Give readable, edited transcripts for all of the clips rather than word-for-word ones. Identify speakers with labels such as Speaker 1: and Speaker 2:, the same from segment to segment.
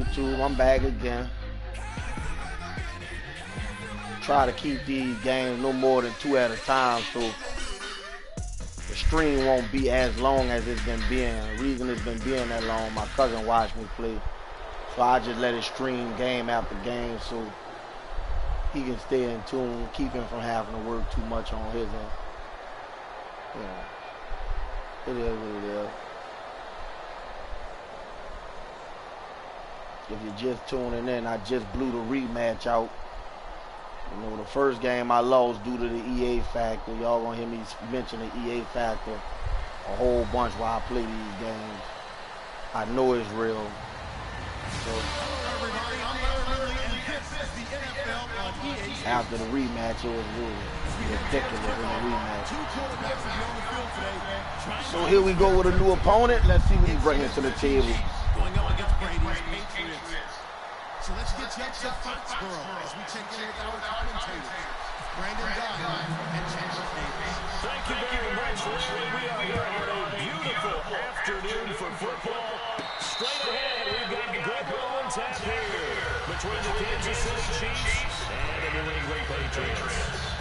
Speaker 1: YouTube. I'm back again. Try to keep these games no more than 2 at a time, so the stream won't be as long as it's been being. The reason it's been being that long, my cousin watched me play, so I just let it stream game after game so he can stay in tune, keep him from having to work too much on his end. You know, it is what it is. If you're just tuning in, I just blew the rematch out. You know, the first game I lost due to the EA factor. Y'all gonna hear me mention the EA factor a whole bunch while I play these games. I know it's real. So, after the rematch, it was really ridiculous in the rematch. So here we go with a new opponent. Let's see what he's bringing to the table.
Speaker 2: Going up against Brady's Patriots. So let's get you up to Foxborough as we check in with our commentators, Brandon Guy and Chandler Davis.
Speaker 3: Thank you very much, Larry. We are here on a beautiful afternoon for football. Straight ahead, we've got a good one on tap here between the Kansas City Chiefs and the New England Patriots.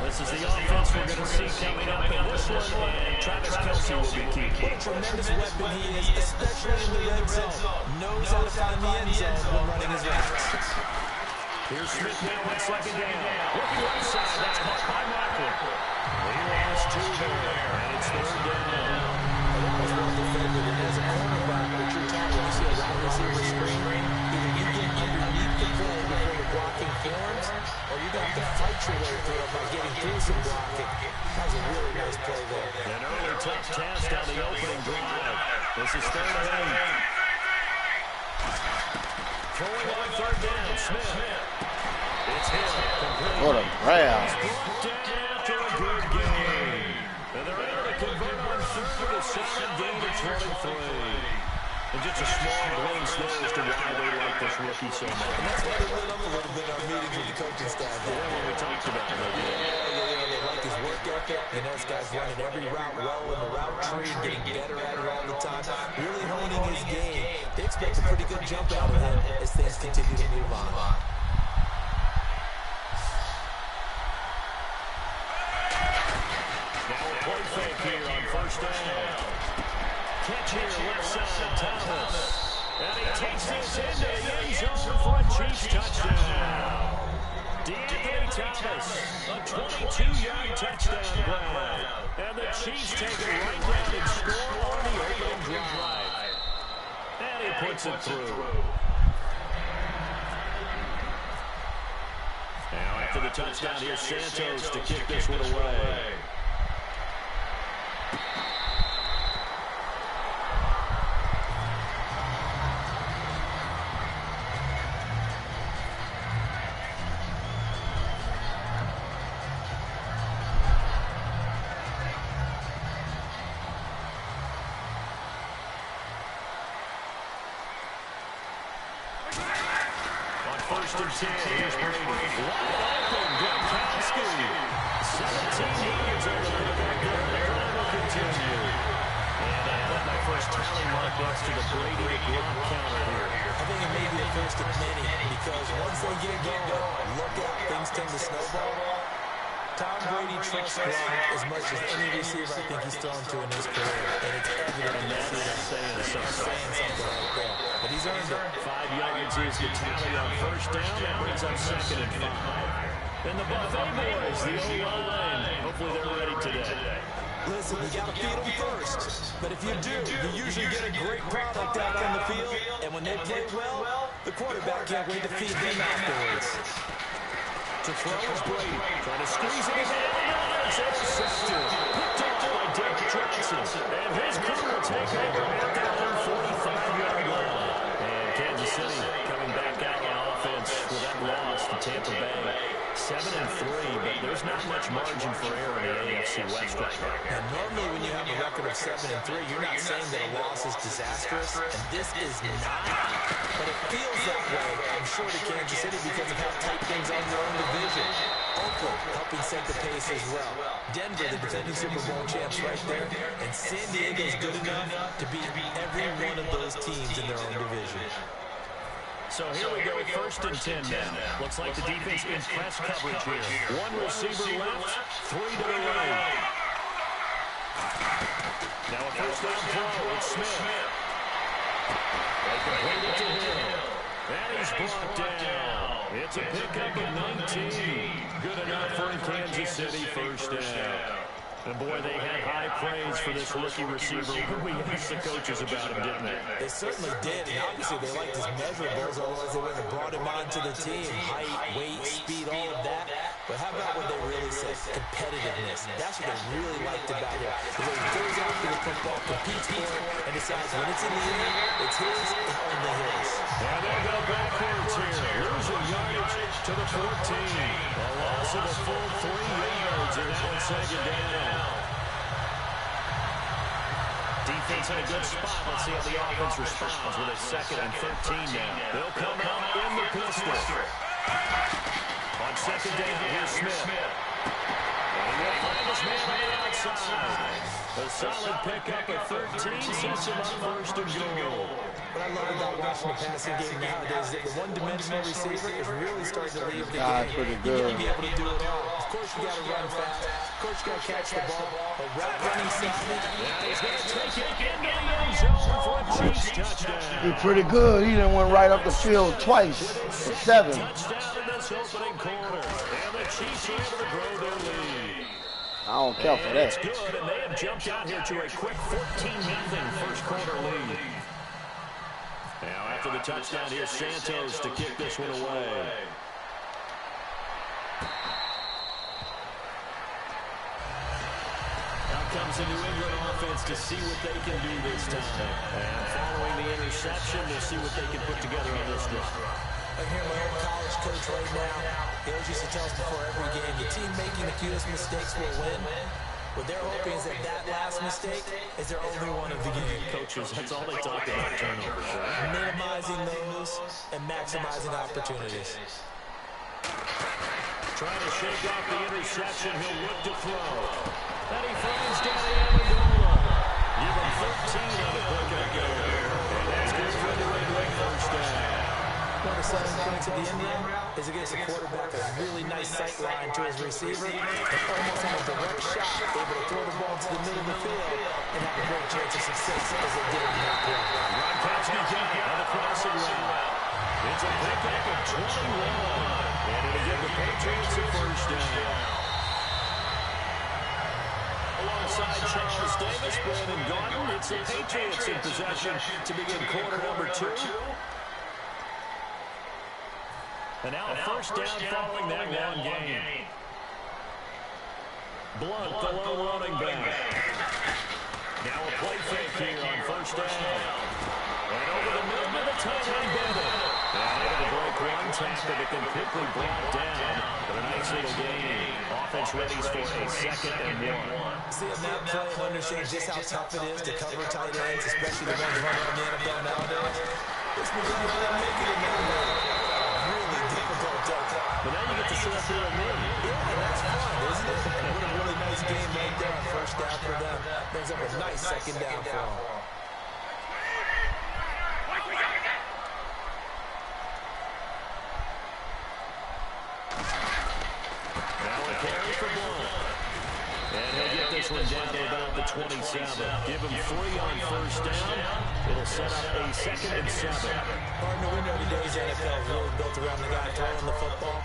Speaker 3: This is the offense we're going to see coming up in this one, and Travis Kelce will be key.
Speaker 4: What a tremendous weapon he is, especially in the red zone. Knows how to find the end zone when running his routes.
Speaker 3: Here's Smith now on second down. Looking right side, that's caught by Michael. He lost 2 there, and it's 3rd down.
Speaker 4: Almost more defended than as a cornerback, but you're talking, you see a wide receiver screen, either you get underneath the play before the blocking forms, or you got to fight your way through it by getting through some blocking. That was a really nice play there.
Speaker 3: An early tough test on the opening drive. This is 3rd and 8. Throwing on 3rd down, Smith. It's hit.
Speaker 1: What a grab.
Speaker 3: After a good game. And they're able to convert on 3rd, a solid gain of 23. And just a small glimpse there as to why they like this rookie so much.
Speaker 4: And that's why they lit up a little bit in our meetings with the coaching staff.
Speaker 3: Yeah, when we talked about it.
Speaker 4: They like his work ethic. You know, this guy's running every route well in the route tree, getting better at it all the time, really honing his game. They expect a pretty good jump out of him as things continue to move on.
Speaker 3: Now a play fake here on 1st down. Catch here, left side, Thomas. And he takes this into the end zone for a Chiefs touchdown. D'Anthony Thomas, a 22-yard touchdown grab. And the Chiefs take it right down and score on the opening drive. And he puts it through. Now after the touchdown, here's Santos to kick this one away. First and 10, here's Brady. Wide open, Gronkowski. 17 yards on the putback there. The drive will continue. And I have my first tally mark next to the Brady to Gronk counter here.
Speaker 4: I think it may be the first of many, because once they get going, look out, things tend to snowball. Tom Brady trusts Gronk as much as any receiver I think he's thrown to in his career. And it's evident in that saying something right there. But he's earned it.
Speaker 3: 5 yards is the tally on 1st down. That brings up 2nd and 5. And the Buffet boys, the O-line, hopefully they're ready today.
Speaker 4: Listen, you got to feed them first. But if you do, you usually get a great product out on the field. And when they play well, the quarterback can't wait to feed them afterwards.
Speaker 3: To throw is Brady. Trying to squeeze it in. And it's intercepted. Picked up by Dick Jackson. And his crew will take over at the 45-yard line. And City coming back out on offense with that loss to Tampa Bay. 7-3, but there's not much margin for error in the AFC West right now.
Speaker 4: And normally when you have a record of 7-3, you're not saying that a loss is disastrous, and this is not. But it feels that way, I'm sure, to Kansas City because of how tight things are in their own division. Oakland helping set the pace as well. Denver, the defending Super Bowl champs, right there. And San Diego's good enough to beat every one of those teams in their own division.
Speaker 3: So here we go, 1st and 10 now. Looks like the defense in press coverage here. One receiver left, 3 to the right. Now a first down throw, it's Smith. They complete it to him. And he's brought down. It's a pickup of 19. Good enough for Kansas City, first down. And boy, they had high praise for this rookie receiver. We asked the coaches about him, didn't they?
Speaker 4: They certainly did, and obviously they liked his measurables, otherwise they wouldn't have brought him onto the team. Height, weight, speed, all of that. But how about what they really said? Competitiveness. That's what they really liked about him. The way he goes after the football, competes for it, and decides when it's in the air, it's his and only his.
Speaker 3: And they'll go backwards here. Losing yardage to the 14. A loss of a full 3 yards, and now it's 2nd down. Defense in a good spot. Let's see how the offense responds with a 2nd and 13 now. They'll come out in the pistol. On 2nd down, here's Smith. And he'll find his man on the outside. A solid pickup of 13 sets him up 1st and goal.
Speaker 4: What I love about watching the passing game nowadays is that the one-dimensional receiver is really starting to leave the game.
Speaker 1: Pretty
Speaker 4: You
Speaker 1: good.
Speaker 4: need to be able to do it all. Of course, you got to run fast. Of course, you got to catch the ball. But route running savvy.
Speaker 3: Now he's going to take it into the end zone for a Chiefs touchdown.
Speaker 1: He's pretty good. He done went right up the field twice for 7.
Speaker 3: Touchdown in this opening quarter. And the Chiefs are able to grow their lead.
Speaker 1: I don't care for
Speaker 3: It's
Speaker 1: that.
Speaker 3: good, and they have jumped out here to a quick 14-0 first quarter lead. Now after the touchdown, here's Santos to kick this one away. Now comes the New England offense to see what they can do this time. And following the interception, we'll see what they can put together on this drive.
Speaker 4: I hear my old college coach right now. He always used to tell us before every game, the team making the fewest mistakes will win. What they're hoping is that that last mistake is their only one of the game.
Speaker 3: Coaches, that's all they talk about, turnovers.
Speaker 4: Minimizing those and maximizing opportunities.
Speaker 3: Trying to shake off the interception. He'll look to throw. And he finds Danny Amendola. Give him 13 on the quick go. And that's good for the Red first down.
Speaker 4: One of the selling points of the end route is against a quarterback with a really nice sight line to his receiver and almost on a direct shot, able to throw the ball to the middle of the field and have a great chance of success as they did in that play.
Speaker 3: Gronkowski on the crossing route. It's a pickup of 21. And it'll give the Patriots a first down. Alongside Charles Davis, Brandon Gordon, it's the Patriots in possession to begin quarter number 2. And now a first down following that long gain. Blunt, the low running back. Now a play fake here on first down. And over the middle of the tight end Bennett. And able to break one tackle, but then quickly brought down. But a nice little gain. Offense ready for a 2nd and 1.
Speaker 4: Seeing that play and understand just how tough it is to cover tight ends, especially the ones running in the NFL nowadays. This was making it nowadays.
Speaker 3: But now you get to sit up here with me.
Speaker 4: Yeah, that's fun, isn't it? What a really nice game right there on first down for them. Brings up a nice 2nd down for them.
Speaker 3: Now a carry for Blunt. And he'll get this one down to about the 27. Give him 3 on first down. It'll set up a 2nd and 7.
Speaker 4: Partner, we know today's NFL is really built around the guy throwing the football.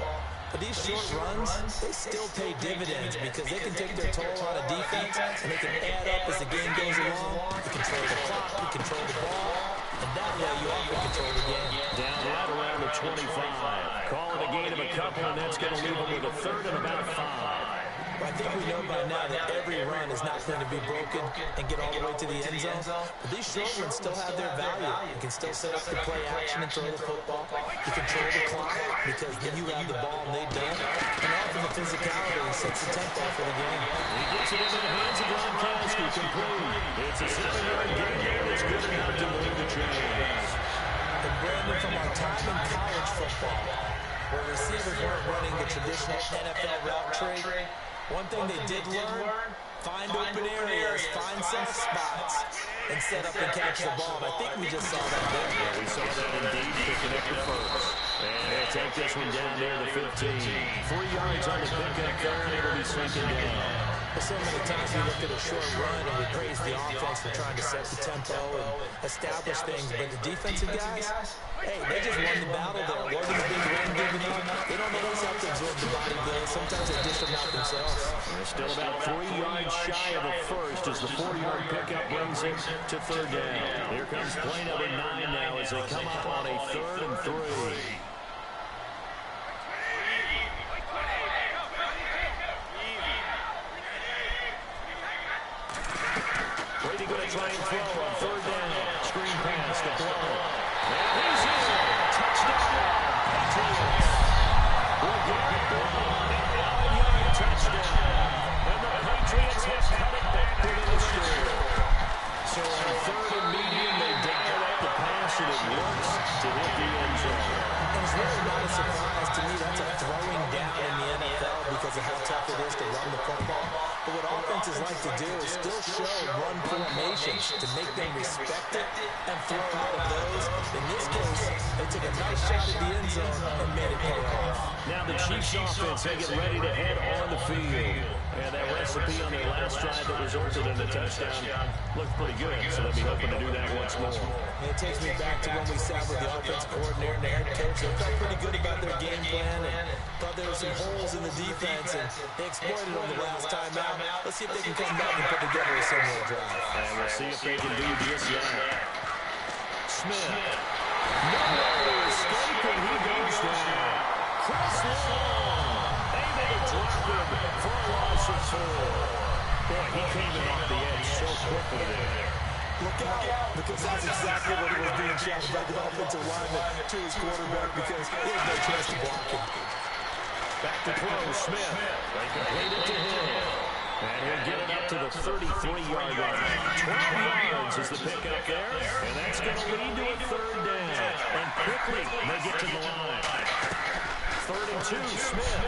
Speaker 4: But these short runs, they still pay dividends because they can take their toll on a defense and they can add up as the game goes along. You control the clock, you control the ball, and that way you often control the game.
Speaker 3: Down right around the 25. Calling a gain of a couple, and that's going to leave him with a 3rd and about 5.
Speaker 4: I think we know by now that every run is not going to be broken and get all the way to the end zone. But these short ones still have their value. You can still set up the play action and throw the football. You control the clock because then you have the ball and they don't. And often the physicality sets the tempo for the game.
Speaker 3: He gets it into the hands of Gronkowski, complete. It's a 7-yard gain there that's good enough to move the chains.
Speaker 4: And Brandon, from our time in college football, where receivers weren't running the traditional NFL route tree, one thing they did learn, find open areas, find soft spots, and set up and catch the ball. And I think we just saw that there.
Speaker 3: Yeah, we saw that indeed, picking up the first. And they'll take this one down near the 15. 3 yards on the pickup there, and it'll be second down.
Speaker 4: So many times we look at a short run and we praise the offense for trying to set the tempo and establish things, but the defensive guys, hey, they just won the battle there. It wasn't a big run giving up. They don't always have to absorb the body blows. Sometimes they dish them out themselves.
Speaker 3: They're still about 3 yards shy of the first as the 4-yard pickup brings it to third down. Here comes play number 9 now as they come up on a 3rd and 3. Brady going to try and throw on 3rd down. Screen pass to Blow. And he's in. Touchdown. Patriots. LeGarrette Blount. 9-yard touchdown. And the Patriots have cut it back within the score. So on 3rd and medium, they dial up the pass and it works to hit the end zone.
Speaker 4: And it's really not a surprise to me. That's a throwing down in the NFL because of how tough it is to run the football. But what offenses like to do is still show run formations to make them respect it and throw out of those. In this case, they took a nice shot at the end zone and made it pay off.
Speaker 3: Now the Chiefs offense, they get ready to head on the field. And that recipe on their last drive that resulted in a touchdown looked pretty good, so they'll be hoping to do that once more.
Speaker 4: And it takes me back to when we sat with the offense coordinator and the head coach. They felt pretty good about their game plan and thought there were some holes in the defense, and they exploited them the last time out. Let's see if they can come back and put together a similar drive.
Speaker 3: And we'll see if they can do just that. Smith. No escape, and he goes down. Chris Long able to drop him for a loss of 4. Boy, he came in off the edge so quickly there.
Speaker 4: Look out, because that's exactly what he was being shouted by the offensive lineman to his quarterback because he had no chance to block him.
Speaker 3: Back to throw, Smith. They complete it to him. And he'll get it up to the 33-yard line. 12 yards is the pickup there. And that's going to lead to a 3rd down. And quickly, they get to the line. 3rd and 2, Smith.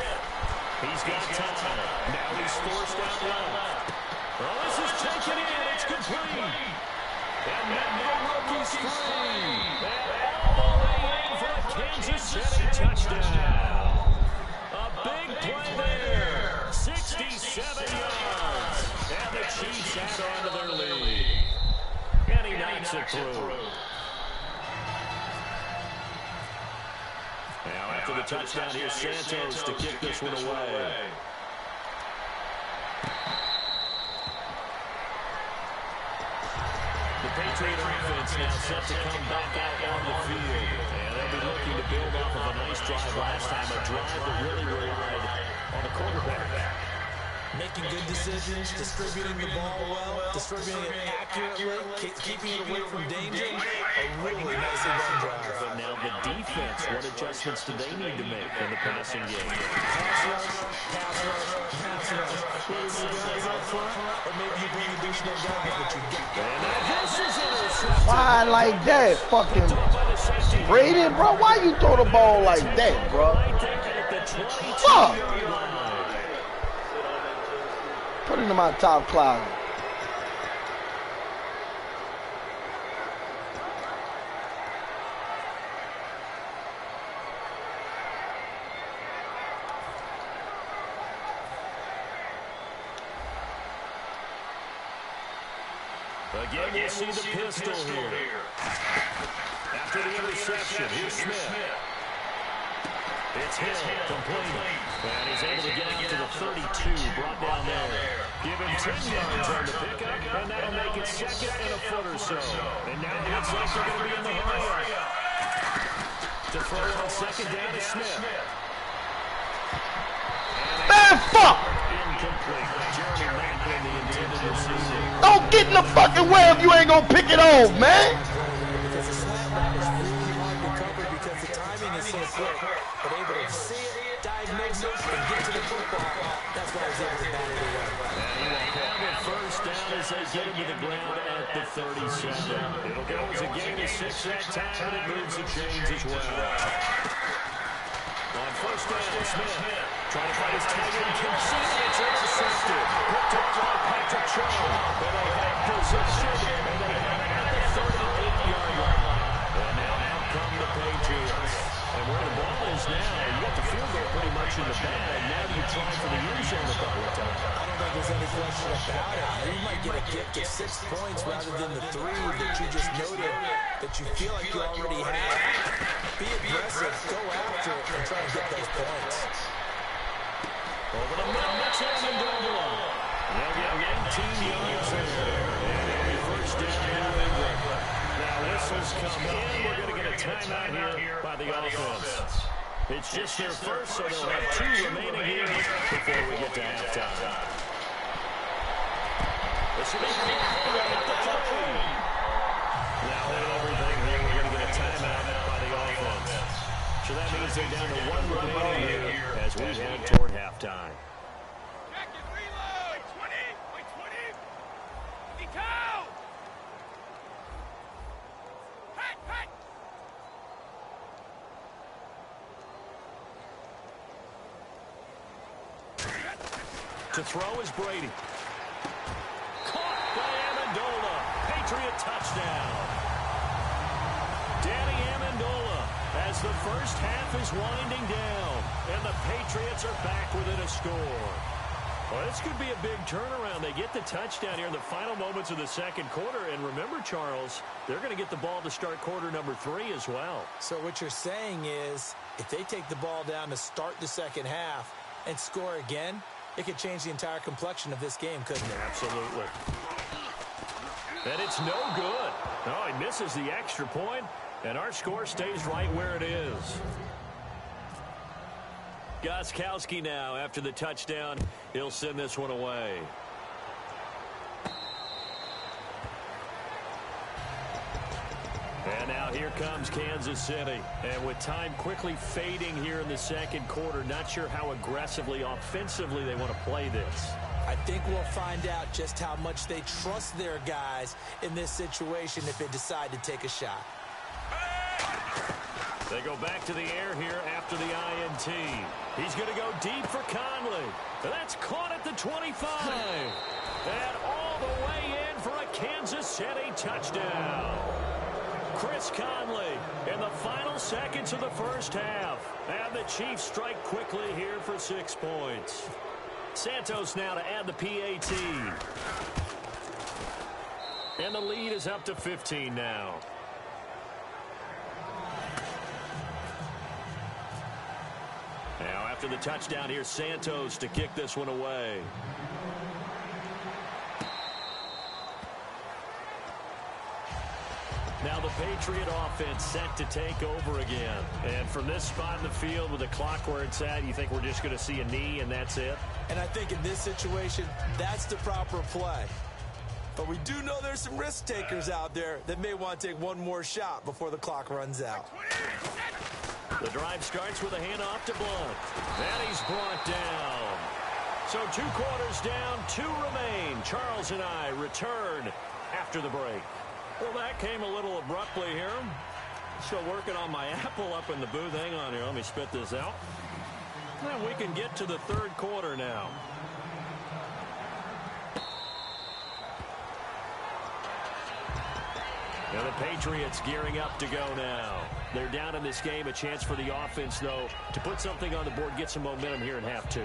Speaker 3: He's got time. Now he's forced out left. Well, this is taken in. It's complete. And now the rookie's free. And all the way in for a Kansas City touchdown. A big play there. 67 yards. And the Chiefs add on to their lead. And he knocks it through. Now after the touchdown, here's Santos to kick this one away. The Patriot offense now set to come back out on the field. And they'll be looking to build off of a nice drive last time, a drive that really relied on the quarterback.
Speaker 4: Making good decisions, distributing the ball well, distributing it accurately, keeping it away from danger. A really nicely run drive.
Speaker 3: But now the defense, what adjustments do they need to make in the passing game?
Speaker 4: Pass rush, pass rush, pass rush. Whether you guys up front, or maybe you bring additional guys, but you get that.
Speaker 3: And this is intercepted.
Speaker 1: Why like that, fucking Brady, bro? Why you throw the ball like that, bro? Fuck! Put it in my top closet.
Speaker 3: Again, we'll see the pistol here. After the interception, here's Smith. It's Hill, complete. And he's able to get up to the 32, brought down there. Give him 10 yards on the pickup, and that'll make it 2nd and a foot or so. And now it looks like they're going to be in the hurry-up. To throw on 2nd down is Smith.
Speaker 1: Man, fuck!
Speaker 3: incomplete. Jeremy Macklin, the intended receiver.
Speaker 1: Don't get in the fucking way if you ain't gonna pick it off, man.
Speaker 4: Because the slant route is really hard to cover because the timing is so quick. But able to see it, diagnose it, and get to the football. That's why I was able to bat it away.
Speaker 3: And he will have it first down as they get him to the ground at the 37. It'll go as a gain of 6 that time, and it moves the chains as well. On first down, Smith trying to find his tight end. It's intercepted. Picked up by Patrick Shaud. And they have possession. And they have it at the 38-yard line. And now out come the Patriots. And where the ball is now, you got the field goal pretty much in the bag. Now do you try for the end zone a couple of times?
Speaker 4: I don't think there's any question about it. You might get a gift of 6 points rather than the 3 that you just noted that you feel like you already have. Be aggressive, go after it, and try to get those points.
Speaker 3: Over the middle, that's Amendola. They'll get 19 yards there. And it'll be first down New England. Now whistles come in. We're going to get a timeout here by the offense. It's just their first, so they'll have 2 remaining here before we get to halftime. This will be at the 3. Now with everything here, we're going to get a timeout by the offense. So that means they're down to 1 remaining here as we head toward halftime. To throw is Brady. Caught by Amendola. Patriot touchdown. Danny Amendola as the first half is winding down. And the Patriots are back within a score. Well, this could be a big turnaround. They get the touchdown here in the final moments of the second quarter. And remember, Charles, they're going to get the ball to start quarter number 3 as well.
Speaker 4: So what you're saying is if they take the ball down to start the second half and score again, it could change the entire complexion of this game, couldn't it?
Speaker 3: Absolutely. And it's no good. Oh, he misses the extra point, and our score stays right where it is. Gostkowski now, after the touchdown, he'll send this one away. And now here comes Kansas City. And with time quickly fading here in the second quarter, not sure how aggressively, offensively they want to play this.
Speaker 4: I think we'll find out just how much they trust their guys in this situation if they decide to take a shot.
Speaker 3: They go back to the air here after the INT. He's going to go deep for Conley. That's caught at the 25. And all the way in for a Kansas City touchdown. Chris Conley in the final seconds of the first half. And the Chiefs strike quickly here for 6 points. Santos now to add the PAT. And the lead is up to 15 now. Now after the touchdown here, Santos to kick this one away. Now the Patriot offense set to take over again. And from this spot in the field with the clock where it's at, you think we're just going to see a knee and that's it?
Speaker 4: And I think in this situation, that's the proper play. But we do know there's some risk takers out there that may want to take one more shot before the clock runs out.
Speaker 3: The drive starts with a handoff to Blunt. And he's brought down. So 2 quarters down, 2 remain. Charles and I return after the break. Well, that came a little abruptly here. Still working on my apple up in the booth. Hang on here. Let me spit this out. And we can get to the third quarter now. Now the Patriots gearing up to go now. They're down in this game. A chance for the offense, though, to put something on the board, get some momentum here in half 2.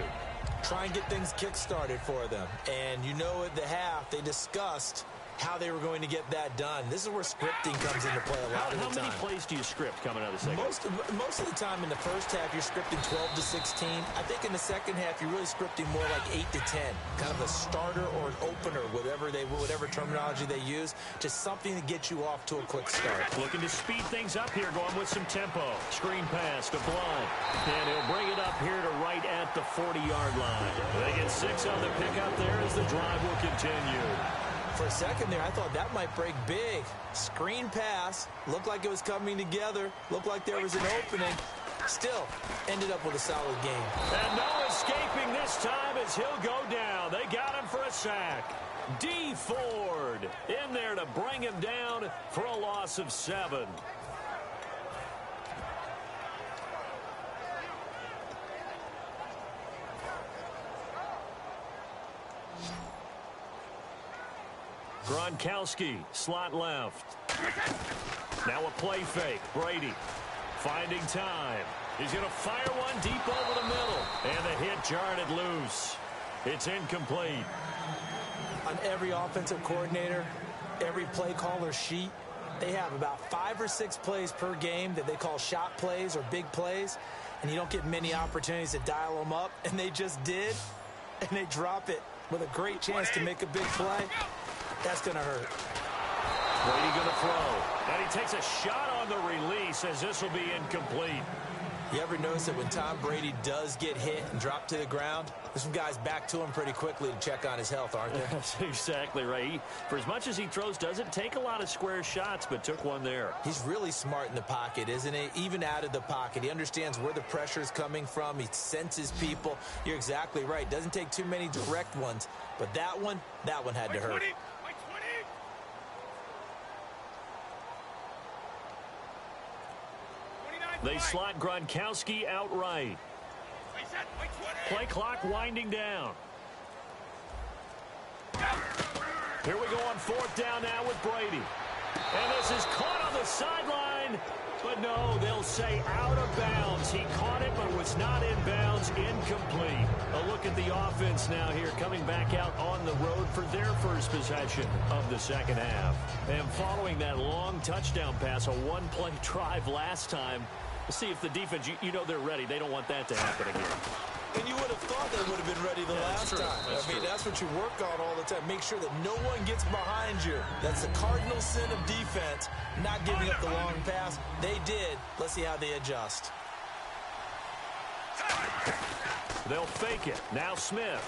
Speaker 4: Try and get things kick-started for them. And you know at the half, they discussed how they were going to get that done. This is where scripting comes into play a lot of the time.
Speaker 3: How many plays do you script coming out of the second?
Speaker 4: Most of the time in the first half, you're scripting 12 to 16. I think in the second half, you're really scripting more like 8 to 10. Kind of a starter or an opener, whatever terminology they use. Just something to get you off to a quick start.
Speaker 3: Looking to speed things up here, going with some tempo. Screen pass to Blunt. And he'll bring it up here to right at the 40-yard line. They get 6 on the pickup there as the drive will continue.
Speaker 4: For a second there, I thought that might break big. Screen pass. Looked like it was coming together. Looked like there was an opening. Still, ended up with a solid game.
Speaker 3: And no escaping this time as he'll go down. They got him for a sack. D. Ford in there to bring him down for a loss of 7. Gronkowski, slot left. Now a play fake. Brady finding time. He's going to fire one deep over the middle. And the hit jarred it loose. It's incomplete.
Speaker 4: On every offensive coordinator, every play caller sheet, they have about 5 or 6 plays per game that they call shot plays or big plays. And you don't get many opportunities to dial them up. And they just did. And they drop it with a great chance to make a big play. That's going to hurt.
Speaker 3: Brady going to throw. And he takes a shot on the release as this will be incomplete.
Speaker 4: You ever notice that when Tom Brady does get hit and drop to the ground, there's some guys back to him pretty quickly to check on his health, aren't there?
Speaker 3: That's exactly right. For as much as he throws, doesn't take a lot of square shots, but took one there.
Speaker 4: He's really smart in the pocket, isn't he? Even out of the pocket. He understands where the pressure is coming from. He senses people. You're exactly right. Doesn't take too many direct ones. But that one had to hurt.
Speaker 3: They slot Gronkowski outright. Play clock winding down. Here we go on 4th down now with Brady. And this is caught on the sideline. But no, they'll say out of bounds. He caught it, but was not in bounds. Incomplete. A look at the offense now here, coming back out on the road for their first possession of the second half. And following that long touchdown pass, a one-play drive last time, let's see if the defense, you know they're ready. They don't want that to happen again.
Speaker 4: And you would have thought they would have been ready the last time. That's what you work on all the time. Make sure that no one gets behind you. That's the cardinal sin of defense, not giving up the long pass. They did. Let's see how they adjust.
Speaker 3: They'll fake it. Now Smith.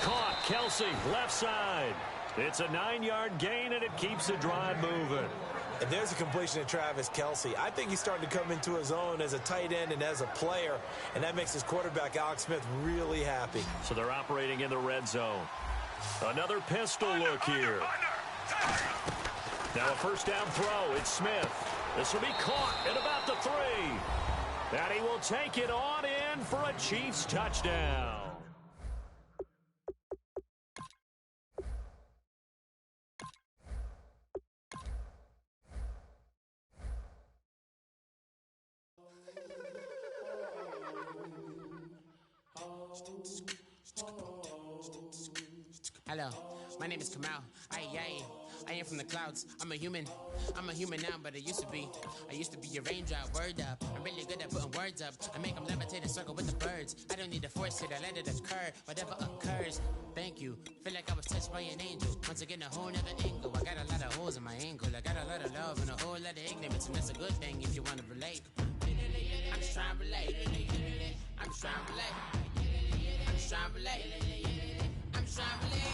Speaker 3: Caught. Kelsey, left side. It's a 9-yard gain, and it keeps the drive moving.
Speaker 4: And there's a completion to Travis Kelsey. I think he's starting to come into his own as a tight end and as a player, and that makes his quarterback, Alex Smith, really happy.
Speaker 3: So they're operating in the red zone. Another pistol look here. Now a first down throw. It's Smith. This will be caught at about the 3. And he will take it on in for a Chiefs touchdown.
Speaker 5: Hello, my name is Kamal. I am from the clouds. I'm a human now, but I used to be a raindrop, word up. I'm really good at putting words up. I make them levitate and circle with the birds. I don't need to force it, I let it occur. Whatever occurs, thank you. Feel like I was touched by an angel. Once again, a whole nother angle. I got a lot of holes in my angle. I got a lot of love and a whole lot of ignorance, and that's a good thing if you want to relate. I'm just trying to relate. I'm just trying to relate. I'm just trying to relate. I'm just trying to relate.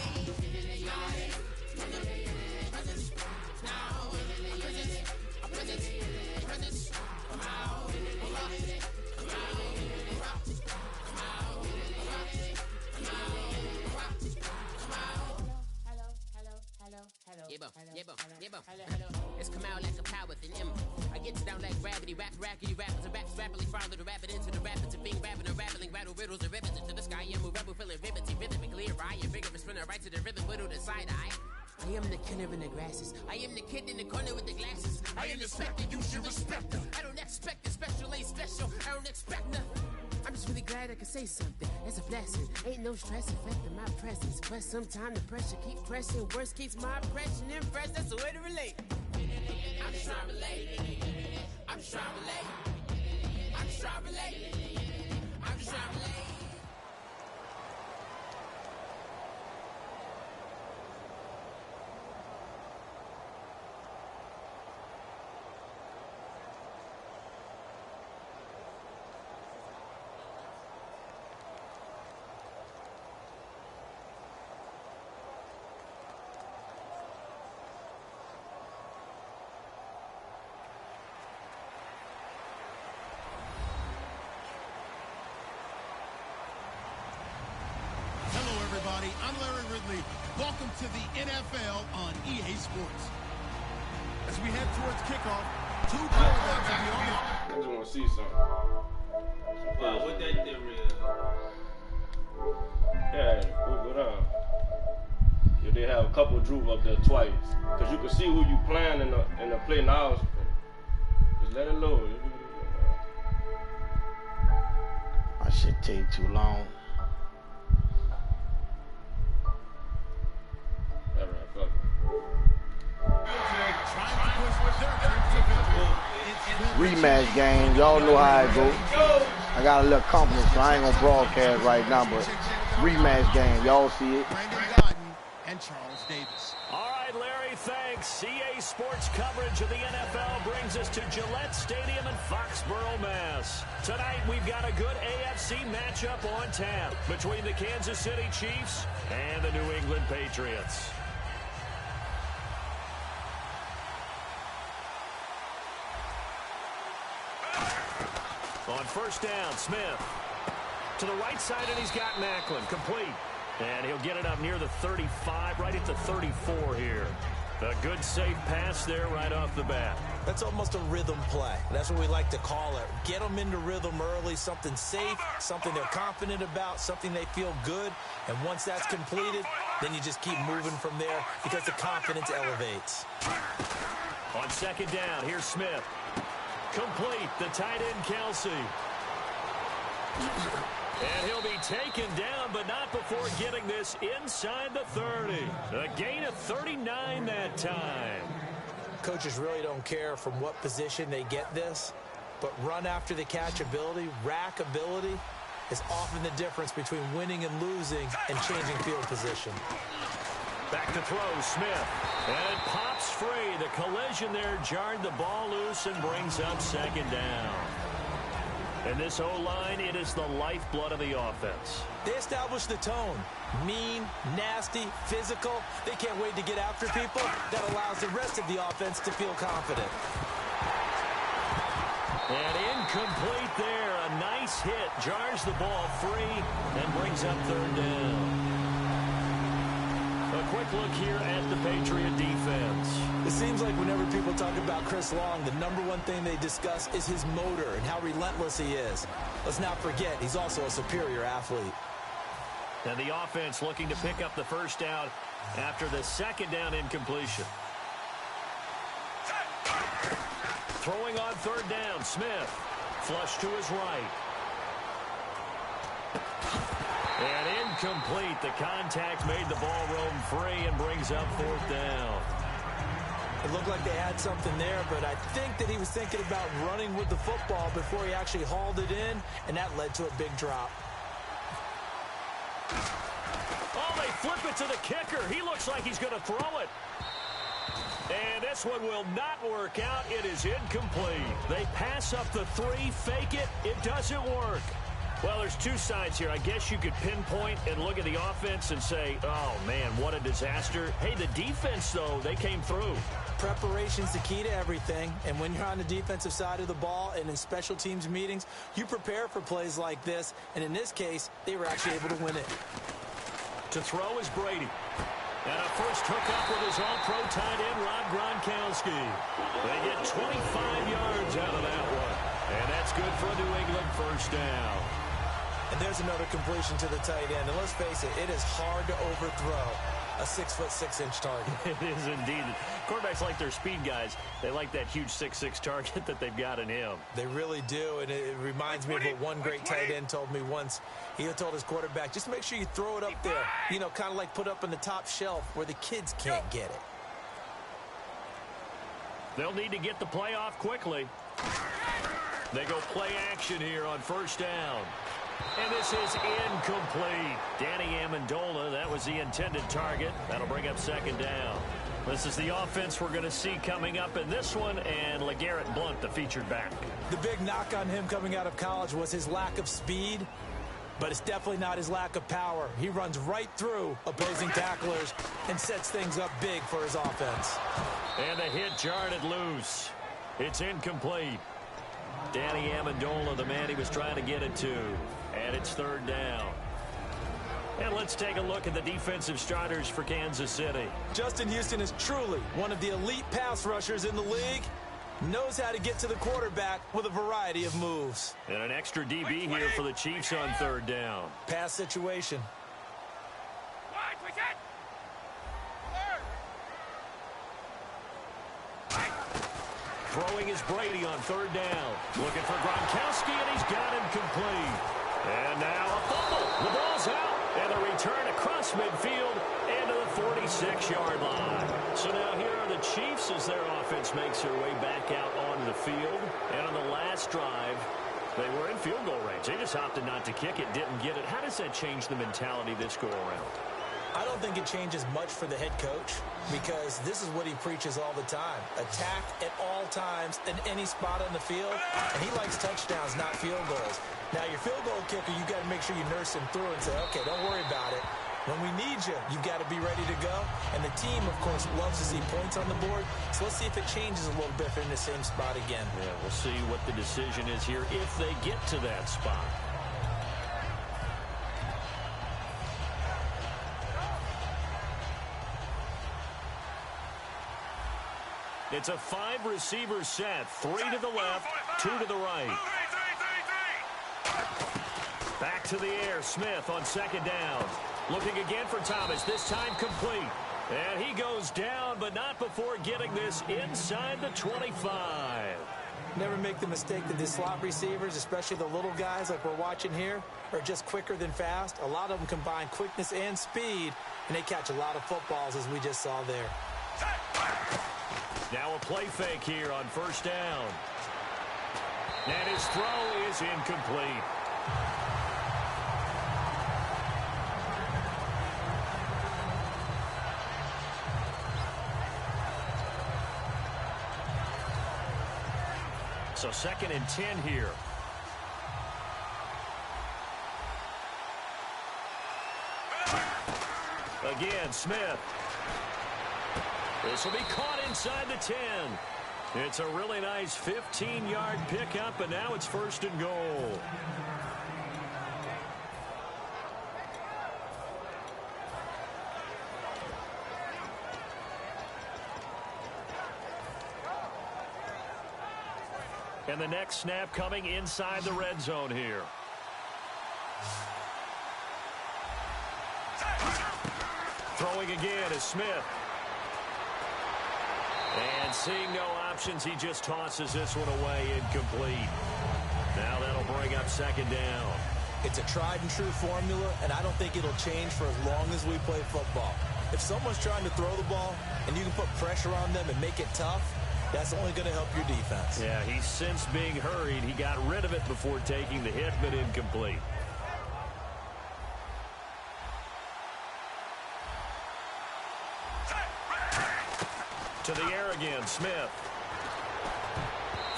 Speaker 5: It's come out like a power with an M. I get it down like gravity, rackety rappers and raps rapidly follow the rapid into the rapids of being rapping and rattling, rattle riddles and rivets into the sky. I'm a rebel, feeling riveting, rhythmically right, and vigorous, spinner right to the rhythm, widow to side eye. I am the killer in the grasses. I am the kid in the corner with the glasses. I am the specter, you should respect them. I don't expect the special, ain't special. I don't expect nothing. I'm just really glad I can say something. it's a blessing. Ain't no stress affecting my presence, but sometimes the pressure keep pressing. Worst keeps my impression impressed. That's the way to relate. I'm just trying to relate. I'm just trying to relate. I'm just trying to relate. I'm just trying to relate.
Speaker 2: Everybody, I'm Larry Ridley. Welcome to the NFL on EA Sports. As we head towards kickoff, two quarterbacks will be on the...
Speaker 6: I just want to see something.
Speaker 7: Wow, what that there is?
Speaker 6: Yeah, what up? If they have a couple of Drew up there twice, because you can see who you playing in the play now. Just let it load.
Speaker 1: My shit take too long. Rematch game, y'all know how it goes. I got a little confidence, so I ain't gonna broadcast right now, but rematch game, y'all see it.
Speaker 2: And Charles Davis.
Speaker 3: All right, Larry, thanks. EA Sports coverage of the NFL brings us to Gillette Stadium in Foxborough, Mass. Tonight, we've got a good AFC matchup on tap between the Kansas City Chiefs and the New England Patriots. On first down, Smith to the right side, and he's got Macklin complete. And he'll get it up near the 35, right at the 34 here. A good, safe pass there right off the bat.
Speaker 4: That's almost a rhythm play. That's what we like to call it. Get them into rhythm early, something safe, something they're confident about, something they feel good. And once that's completed, then you just keep moving from there because the confidence elevates.
Speaker 3: On second down, here's Smith. Complete, the tight end Kelsey. And he'll be taken down, but not before getting this inside the 30. A gain of 39 that time.
Speaker 4: Coaches really don't care from what position they get this, but run after the catch ability, rack ability, is often the difference between winning and losing and changing field position.
Speaker 3: Back to throw, Smith. And it pops free. The collision there jarred the ball loose and brings up second down. And this O-line, it is the lifeblood of the offense.
Speaker 4: They establish the tone. Mean, nasty, physical. They can't wait to get after people. That allows the rest of the offense to feel confident.
Speaker 3: And incomplete there. A nice hit. Jars the ball free and brings up third down. A quick look here at the Patriot defense.
Speaker 4: It seems like whenever people talk about Chris Long, the number one thing they discuss is his motor and how relentless he is. Let's not forget, he's also a superior athlete.
Speaker 3: And the offense looking to pick up the first down after the second down incompletion. Throwing on third down, Smith. Flush to his right. And incomplete. The contact made the ball roam free and brings up fourth down.
Speaker 4: It looked like they had something there, but I think that he was thinking about running with the football before he actually hauled it in, and that led to a big drop.
Speaker 3: Oh, they flip it to the kicker. He looks like he's going to throw it. And this one will not work out. It is incomplete. They pass up the three, fake it. It doesn't work. Well, there's two sides here. I guess you could pinpoint and look at the offense and say, oh, man, what a disaster. Hey, the defense, though, they came through.
Speaker 4: Preparation's the key to everything, and when you're on the defensive side of the ball and in special teams meetings, you prepare for plays like this, and in this case, they were actually able to win it.
Speaker 3: To throw is Brady. And a first hookup with his all-pro tight end, Rob Gronkowski. They get 25 yards out of that one. And that's good for a New England first down. And
Speaker 4: there's another completion to the tight end. And let's face it, it is hard to overthrow. a 6'6" target.
Speaker 3: It is indeed. Quarterbacks like their speed guys. They like that huge 6'6" target that they've got in him.
Speaker 4: They really do, and it reminds me of what one great tight end told me once. He told his quarterback, just make sure you throw it up there, you know, kind of like put up on the top shelf where the kids can't get it.
Speaker 3: They'll need to get the play off quickly. They go play action here on first down. And this is incomplete. Danny Amendola, that was the intended target. That'll bring up second down. This is the offense we're going to see coming up in this one, and LeGarrette Blount, the featured back.
Speaker 4: The big knock on him coming out of college was his lack of speed, but it's definitely not his lack of power. He runs right through opposing tacklers and sets things up big for his offense.
Speaker 3: And the hit jarred it loose. It's incomplete. Danny Amendola, the man he was trying to get it to. And it's third down. And let's take a look at the defensive starters for Kansas City.
Speaker 4: Justin Houston is truly one of the elite pass rushers in the league. Knows how to get to the quarterback with a variety of moves.
Speaker 3: And an extra DB here for the Chiefs on third down.
Speaker 4: Pass situation.
Speaker 3: Throwing is Brady on third down. Looking for Gronkowski, and he's got him complete. And now a fumble. The ball's out. And the return across midfield into the 46-yard line. So now here are the Chiefs as their offense makes their way back out onto the field. And on the last drive, they were in field goal range. They just opted not to kick it, didn't get it. How does that change the mentality this go around?
Speaker 4: I don't think it changes much for the head coach because this is what he preaches all the time. Attack at all times in any spot on the field, and he likes touchdowns, not field goals. Now, your field goal kicker, you got to make sure you nurse him through and say, okay, don't worry about it. When we need you, you've got to be ready to go. And the team, of course, loves to see points on the board. So let's see if it changes a little bit if they're in the same spot again.
Speaker 3: Yeah, we'll see what the decision is here if they get to that spot. It's a 5-receiver set. 3 to the left, 2 to the right. Back to the air. Smith on second down. Looking again for Thomas. This time complete. And he goes down, but not before getting this inside the 25.
Speaker 4: Never make the mistake that the slot receivers, especially the little guys like we're watching here, are just quicker than fast. A lot of them combine quickness and speed, and they catch a lot of footballs, as we just saw there.
Speaker 3: Now a play fake here on first down. And his throw is incomplete. So 2nd and 10 here. Again, Smith. This will be caught inside the 10. It's a really nice 15-yard pickup, and now it's 1st and goal. And the next snap coming inside the red zone here. Throwing again is Smith. And seeing no options, he just tosses this one away, incomplete. Now that'll bring up 2nd down.
Speaker 4: It's a tried-and-true formula, and I don't think it'll change for as long as we play football. If someone's trying to throw the ball and you can put pressure on them and make it tough, that's only going to help your defense.
Speaker 3: Yeah, he's since being hurried. He got rid of it before taking the hit, but incomplete. To the air again, Smith.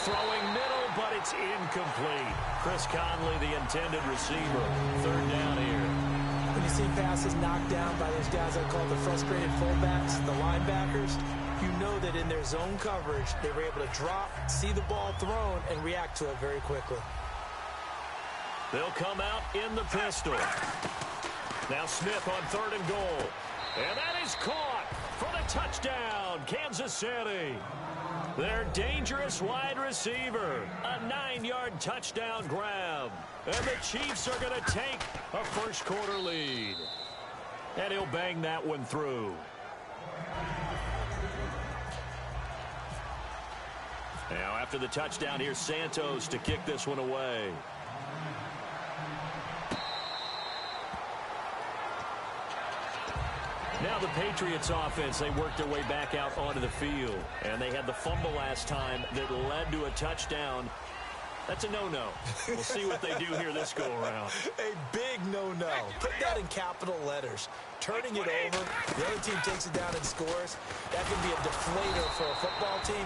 Speaker 3: Throwing middle, but it's incomplete. Chris Conley, the intended receiver. 3rd down here.
Speaker 4: When you see passes knocked down by those guys I call the frustrated fullbacks, the linebackers, you know that in their zone coverage, they were able to drop, see the ball thrown, and react to it very quickly.
Speaker 3: They'll come out in the pistol. Now Smith on 3rd and goal. And that is caught for the touchdown, Kansas City. Their dangerous wide receiver. A 9-yard touchdown grab. And the Chiefs are going to take a first quarter lead. And he'll bang that one through. Now, after the touchdown, here's Santos to kick this one away. Now the Patriots offense, they worked their way back out onto the field. And they had the fumble last time that led to a touchdown. That's a no-no. We'll see what they do here this go-around.
Speaker 4: A big no-no. Put that in capital letters. Turning it over, the other team takes it down and scores. That can be a deflator for a football team.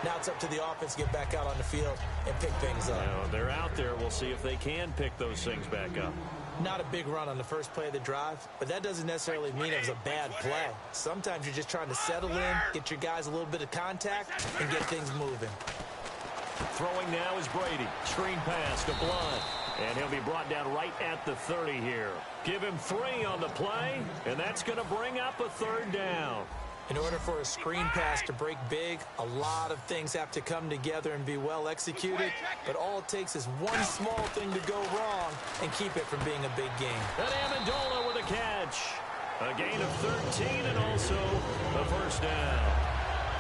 Speaker 4: Now it's up to the offense to get back out on the field and pick things up.
Speaker 3: Now, they're out there. We'll see if they can pick those things back up.
Speaker 4: Not a big run on the first play of the drive, but that doesn't necessarily mean it was a bad play. Sometimes you're just trying to settle in, get your guys a little bit of contact, and get things moving.
Speaker 3: Throwing now is Brady. Screen pass to Blunt. And he'll be brought down right at the 30 here. Give him 3 on the play, and that's going to bring up a 3rd down.
Speaker 4: In order for a screen pass to break big, a lot of things have to come together and be well executed. But all it takes is one small thing to go wrong and keep it from being a big game.
Speaker 3: And Amendola with a catch. A gain of 13 and also the 1st down.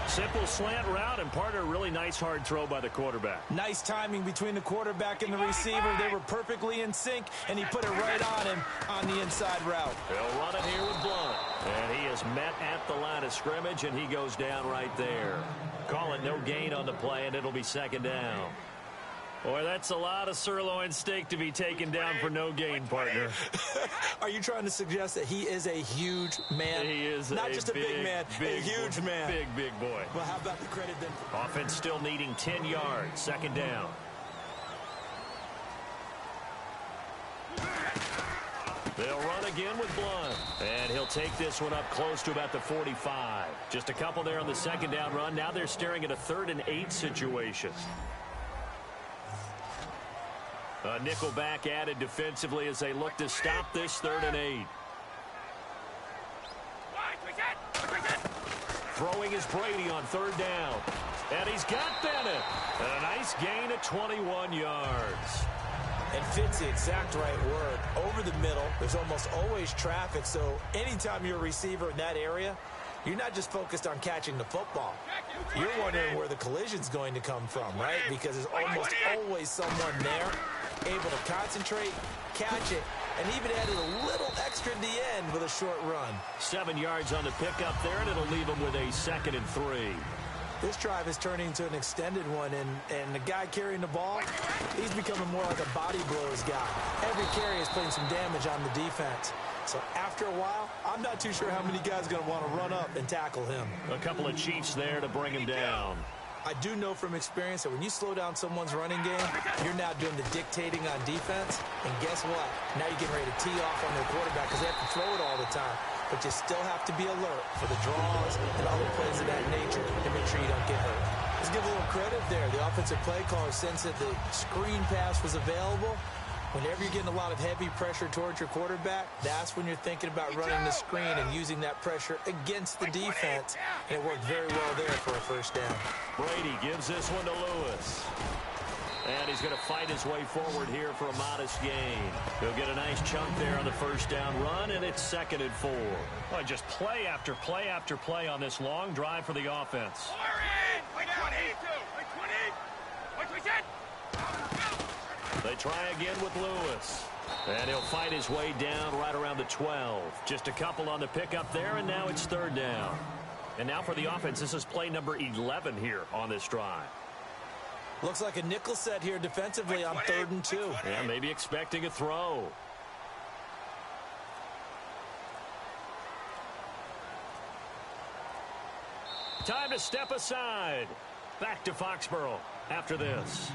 Speaker 3: Simple slant route, and part of a really nice hard throw by the quarterback.
Speaker 4: Nice timing between the quarterback and the receiver. They were perfectly in sync, and he put it right on him on the inside route.
Speaker 3: They'll run it here with Blunt. And he is met at the line of scrimmage, and he goes down right there. Call it no gain on the play, and it'll be 2nd down. Boy, that's a lot of sirloin steak to be taken down for no gain, partner.
Speaker 4: Are you trying to suggest that he is a huge man?
Speaker 3: He is
Speaker 4: not just a big man, a huge man.
Speaker 3: Big boy.
Speaker 4: Well, how about the credit then?
Speaker 3: Offense still needing 10 yards. 2nd down. They'll run again with Blunt. And he'll take this one up close to about the 45. Just a couple there on the 2nd down run. Now they're staring at a 3rd and 8 situation. A nickel back added defensively as they look to stop this 3rd and 8. Throwing is Brady on 3rd down. And he's got Bennett. And a nice gain of 21 yards.
Speaker 4: And fits the exact right word. Over the middle, there's almost always traffic. So anytime you're a receiver in that area, you're not just focused on catching the football. You're wondering where the collision's going to come from, right? Because there's almost always someone there able to concentrate, catch it, and even added a little extra at the end with a short run.
Speaker 3: 7 yards on the pickup there, and it'll leave them with a 2nd and 3.
Speaker 4: This drive is turning into an extended one, and the guy carrying the ball, he's becoming more like a body blows guy. Every carry is putting some damage on the defense. So after a while, I'm not too sure how many guys are going to want to run up and tackle him.
Speaker 3: A couple of Chiefs there to bring him down.
Speaker 4: I do know from experience that when you slow down someone's running game, you're now doing the dictating on defense. And guess what? Now you're getting ready to tee off on their quarterback because they have to throw it all the time. But you still have to be alert for the draws and other plays of that nature to make sure you don't get hurt. Let's give a little credit there. The offensive play caller sensed that the screen pass was available. Whenever you're getting a lot of heavy pressure towards your quarterback, that's when you're thinking about running the screen and using that pressure against the defense. And it worked very well there for a 1st down.
Speaker 3: Brady gives this one to Lewis. And he's going to fight his way forward here for a modest gain. He'll get a nice chunk there on the 1st down run, and it's 2nd and 4. Well, just play after play after play on this long drive for the offense. They try again with Lewis. And he'll fight his way down right around the 12. Just a couple on the pickup there, and now it's 3rd down. And now for the offense, this is play number 11 here on this drive.
Speaker 4: Looks like a nickel set here defensively on 3rd and 2.
Speaker 3: Yeah, maybe expecting a throw. Time to step aside. Back to Foxborough after this.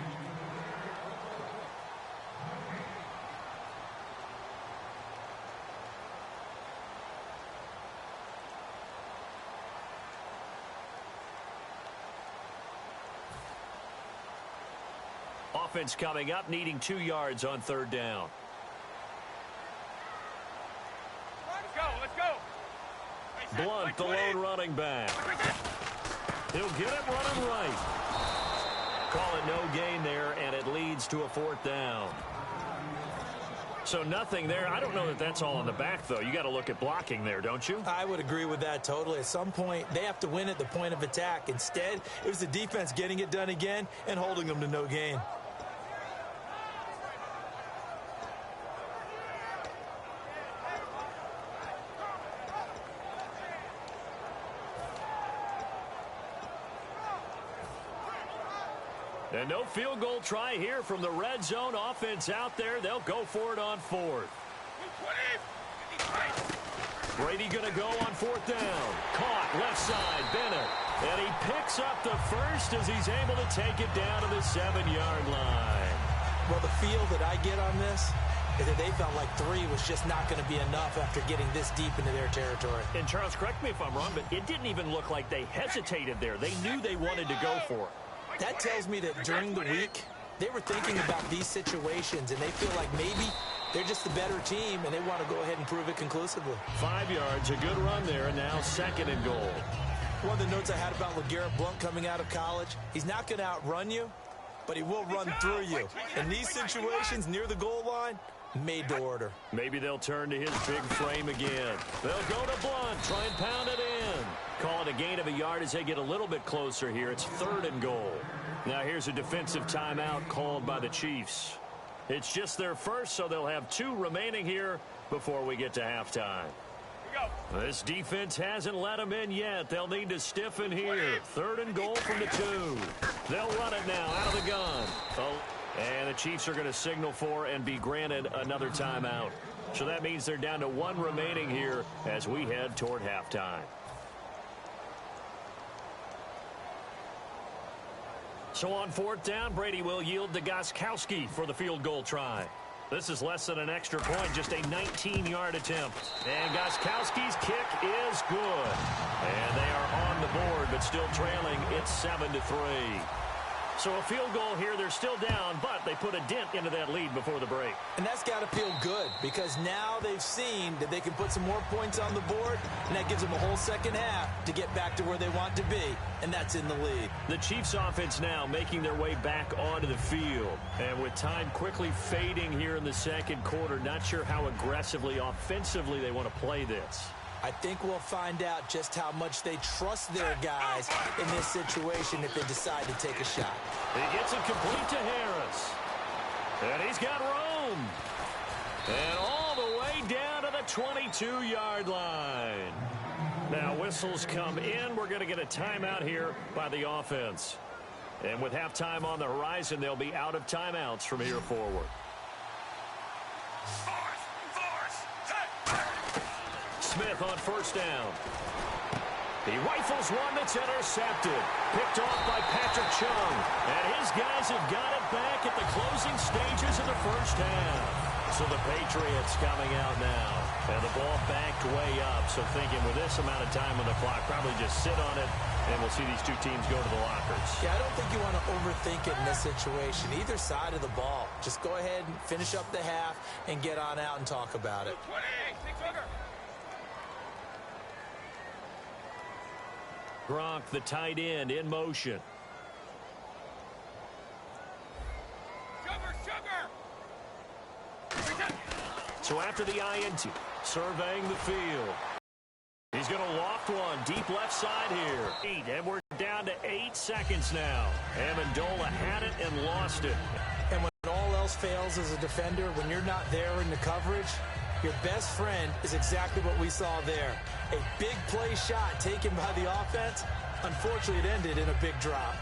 Speaker 3: Offense coming up, needing 2 yards on 3rd down.
Speaker 8: Let's go.
Speaker 3: Blunt, the lone running back. He'll get it running right. Call it no gain there, and it leads to a 4th down. So nothing there. I don't know that that's all on the back, though. You got to look at blocking there, don't you?
Speaker 4: I would agree with that totally. At some point, they have to win at the point of attack. Instead, it was the defense getting it done again and holding them to no gain.
Speaker 3: And no field goal try here from the red zone offense out there. They'll go for it on fourth. Brady going to go on fourth down. Caught left side, Bennett. And he picks up the first as he's able to take it down to the 7-yard line.
Speaker 4: Well, the feel that I get on this is that they felt like 3 was just not going to be enough after getting this deep into their territory.
Speaker 3: And Charles, correct me if I'm wrong, but it didn't even look like they hesitated there. They knew they wanted to go for it.
Speaker 4: That tells me that during the week, they were thinking about these situations, and they feel like maybe they're just the better team, and they want to go ahead and prove it conclusively.
Speaker 3: 5 yards, a good run there, and now 2nd and goal.
Speaker 4: One of the notes I had about LeGarrette Blount coming out of college, he's not going to outrun you, but he will run through you. In these situations near the goal line, made to order.
Speaker 3: Maybe they'll turn to his big frame again. They'll go to Blount, try and pound it in. Call it a gain of a yard as they get a little bit closer here. It's 3rd and goal. Now here's a defensive timeout called by the Chiefs. It's just their first, so they'll have 2 remaining here before we get to halftime. This defense hasn't let them in yet. They'll need to stiffen here. 3rd and goal from the 2. They'll run it now out of the gun. And the Chiefs are going to signal for and be granted another timeout. So that means they're down to 1 remaining here as we head toward halftime. So on 4th down, Brady will yield to Gostkowski for the field goal try. This is less than an extra point, just a 19-yard attempt. And Gostkowski's kick is good. And they are on the board, but still trailing. It's 7-3. So a field goal here, they're still down, but they put a dent into that lead before the break.
Speaker 4: And that's got to feel good because now they've seen that they can put some more points on the board, and that gives them a whole second half to get back to where they want to be, and that's in the lead.
Speaker 3: The Chiefs offense now making their way back onto the field. And with time quickly fading here in the 2nd quarter, not sure how aggressively, offensively they want to play this.
Speaker 4: I think we'll find out just how much they trust their guys in this situation if they decide to take a shot.
Speaker 3: He gets it complete to Harris. And he's got room. And all the way down to the 22-yard line. Now whistles come in. We're going to get a timeout here by the offense. And with halftime on the horizon, they'll be out of timeouts from here forward. Smith on 1st down. He rifles one that's intercepted. Picked off by Patrick Chung. And his guys have got it back at the closing stages of the 1st half. So the Patriots coming out now. And the ball backed way up. So thinking with this amount of time on the clock, probably just sit on it. And we'll see these 2 teams go to the lockers.
Speaker 4: Yeah, I don't think you want to overthink it in this situation. Either side of the ball. Just go ahead and finish up the half and get on out and talk about it.
Speaker 3: Gronk, the tight end, in motion. So after the INT, surveying the field. He's going to loft one deep left side here. 8, and we're down to 8 seconds now. Amendola had it and lost it.
Speaker 4: And when all else fails as a defender, when you're not there in the coverage, your best friend is exactly what we saw there. A big play shot taken by the offense. Unfortunately, it ended in a big drop.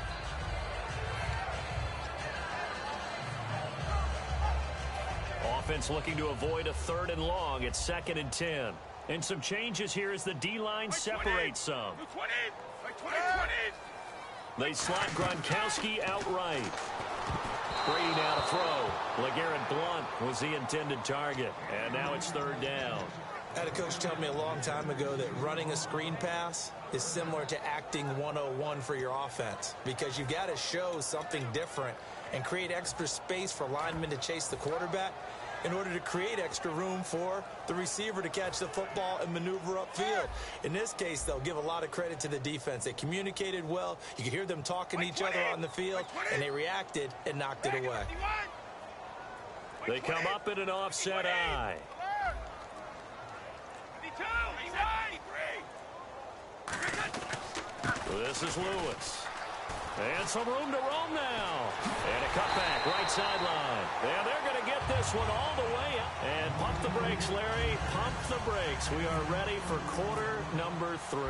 Speaker 3: Offense looking to avoid a 3rd and long. It's 2nd and 10. And some changes here as the D-line separates some. They slot Gronkowski outright. Brady now to throw. LeGarrette Blount was the intended target. And now it's 3rd down.
Speaker 4: I had a coach tell me a long time ago that running a screen pass is similar to acting 101 for your offense because you've got to show something different and create extra space for linemen to chase the quarterback in order to create extra room for the receiver to catch the football and maneuver upfield. In this case, they'll give a lot of credit to the defense. They communicated well. You could hear them talking to each other on the field, and they reacted and knocked it away.
Speaker 3: They come up in an offset eye. This is Lewis. And some room to roam now. And a cutback, right sideline. And they're going to get this one all the way up. And pump the brakes, Larry. Pump the brakes. We are ready for quarter number 3.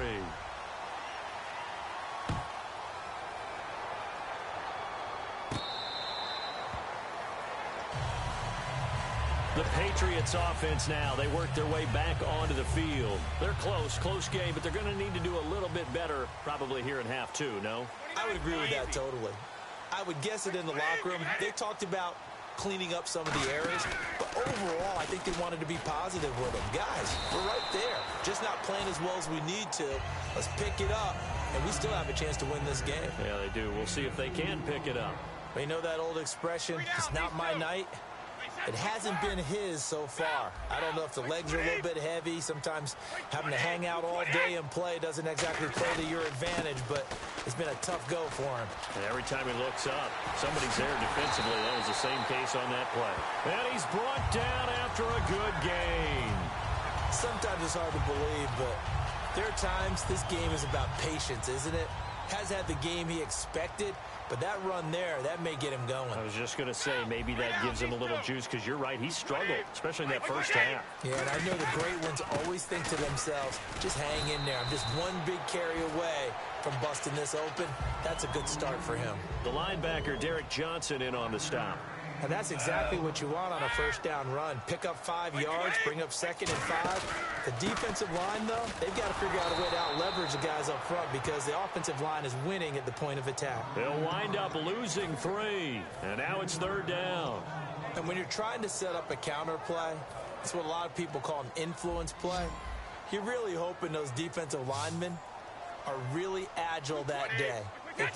Speaker 3: The Patriots offense now. They work their way back onto the field. They're close game, but they're going to need to do a little bit better probably here in half 2, no?
Speaker 4: I would agree with that totally. I would guess it in the locker room. They talked about cleaning up some of the areas, but overall, I think they wanted to be positive with them. Guys, we're right there. Just not playing as well as we need to. Let's pick it up, and we still have a chance to win this game.
Speaker 3: Yeah, they do. We'll see if they can pick it up.
Speaker 4: But you know that old expression, it's not my night? It hasn't been his so far. I don't know if the legs are a little bit heavy. Sometimes having to hang out all day and play doesn't exactly play to your advantage, but it's been a tough go for him.
Speaker 3: And every time he looks up, somebody's there defensively. That was the same case on that play. And he's brought down after a good gain.
Speaker 4: Sometimes it's hard to believe, but there are times this game is about patience, isn't it? Has had the game he expected, but that run there, that may get him going.
Speaker 3: I was just going to say, maybe that gives him a little juice, because you're right, he struggled, especially in that first half.
Speaker 4: Yeah, and I know the great ones always think to themselves, just hang in there. I'm just one big carry away from busting this open. That's a good start for him.
Speaker 3: The linebacker, Derek Johnson, in on the stop.
Speaker 4: And that's exactly what you want on a first down run. Pick up 5 yards, bring up 2nd and 5. The defensive line, though, they've got to figure out a way to out-leverage the guys up front because the offensive line is winning at the point of attack.
Speaker 3: They'll wind up losing 3, and now it's 3rd down.
Speaker 4: And when you're trying to set up a counter play, it's what a lot of people call an influence play. You're really hoping those defensive linemen are really agile that day. If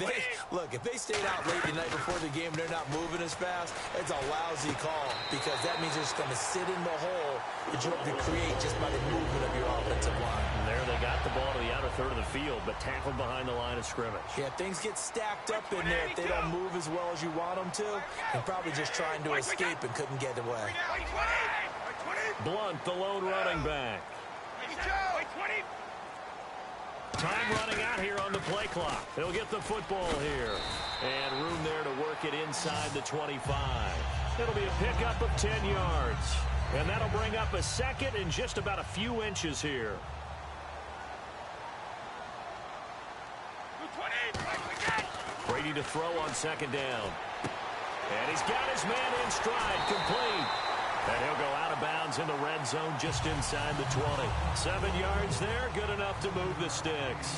Speaker 4: they stayed out late the night before the game and they're not moving as fast, it's a lousy call because that means they're just going to sit in the hole that you hope to create just by the movement of your offensive line.
Speaker 3: And there they got the ball to the outer third of the field, but tackled behind the line of scrimmage.
Speaker 4: Yeah, things get stacked up in there if they don't move as well as you want them to. They're probably just trying to escape and couldn't get away.
Speaker 3: Blunt, the lone running back. Time running out here on the play clock. They'll get the football here. And room there to work it inside the 25. It'll be a pickup of 10 yards. And that'll bring up a 2nd and just about a few inches here. Brady to throw on 2nd down. And he's got his man in stride, complete. And he'll go out of bounds in the red zone just inside the 20. 7 yards there, good enough to move the sticks.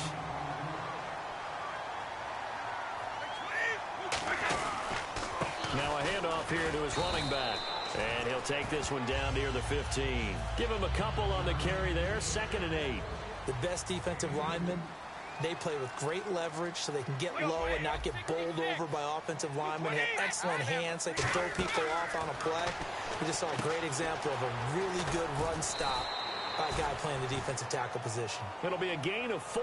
Speaker 3: Now a handoff here to his running back. And he'll take this one down near the 15. Give him a couple on the carry there, 2nd and 8.
Speaker 4: The best defensive linemen, they play with great leverage so they can get low and not get bowled over by offensive linemen. They have excellent hands. They can throw people off on a play. We just saw a great example of a really good run stop by a guy playing the defensive tackle position.
Speaker 3: It'll be a gain of 4,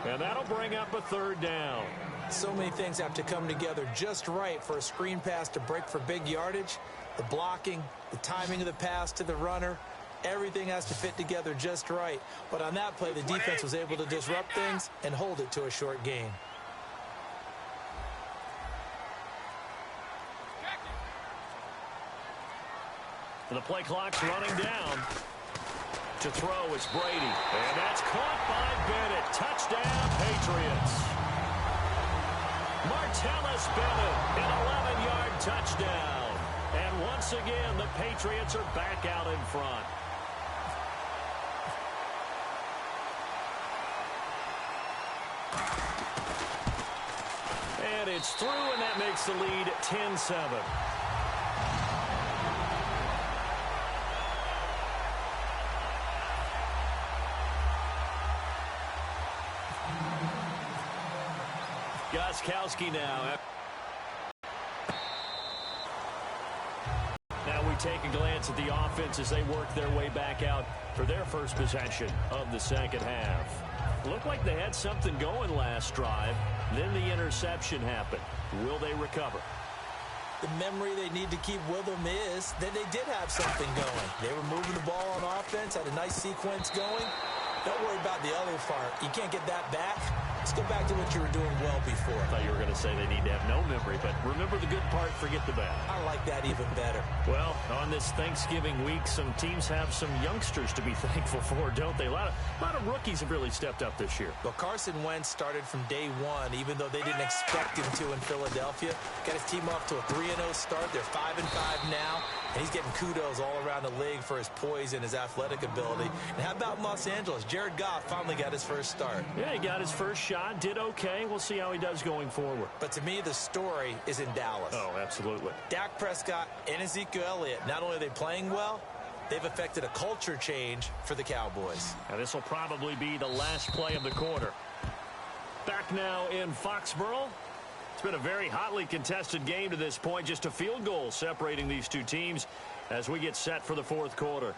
Speaker 3: and that'll bring up a 3rd down.
Speaker 4: So many things have to come together just right for a screen pass to break for big yardage. The blocking, the timing of the pass to the runner, everything has to fit together just right. But on that play, the defense was able to disrupt things and hold it to a short gain.
Speaker 3: The play clock's running down. To throw, it's Brady. And that's caught by Bennett. Touchdown, Patriots. Martellus Bennett, an 11-yard touchdown. And once again, the Patriots are back out in front. And it's through, and that makes the lead 10-7. Gostkowski now. Now we take a glance at the offense as they work their way back out for their first possession of the 2nd half. Looked like they had something going last drive. Then the interception happened. Will they recover?
Speaker 4: The memory they need to keep with them is that they did have something going. They were moving the ball on offense, had a nice sequence going. Don't worry about the other part. You can't get that back. Let's go back to what you were doing well before.
Speaker 3: I thought you were going to say they need to have no memory, but remember the good part, forget the bad.
Speaker 4: I like that even better.
Speaker 3: Well, on this Thanksgiving week, some teams have some youngsters to be thankful for, don't they? A lot of rookies have really stepped up this year.
Speaker 4: Well, Carson Wentz started from day one, even though they didn't expect him to in Philadelphia. Got his team off to a 3-0 start. They're 5-5 now, and he's getting kudos all around the league for his poise and his athletic ability. And how about Los Angeles? Jared Goff finally got his first start.
Speaker 3: Yeah, he got his first shot, did okay. We'll see how he does going forward.
Speaker 4: But to me, the story is in Dallas.
Speaker 3: Oh, absolutely.
Speaker 4: Dak Prescott and Ezekiel Elliott, not only are they playing well, they've affected a culture change for the Cowboys.
Speaker 3: Now, this will probably be the last play of the quarter. Back now in Foxborough. It's been a very hotly contested game to this point. Just a field goal separating these two teams as we get set for the fourth quarter.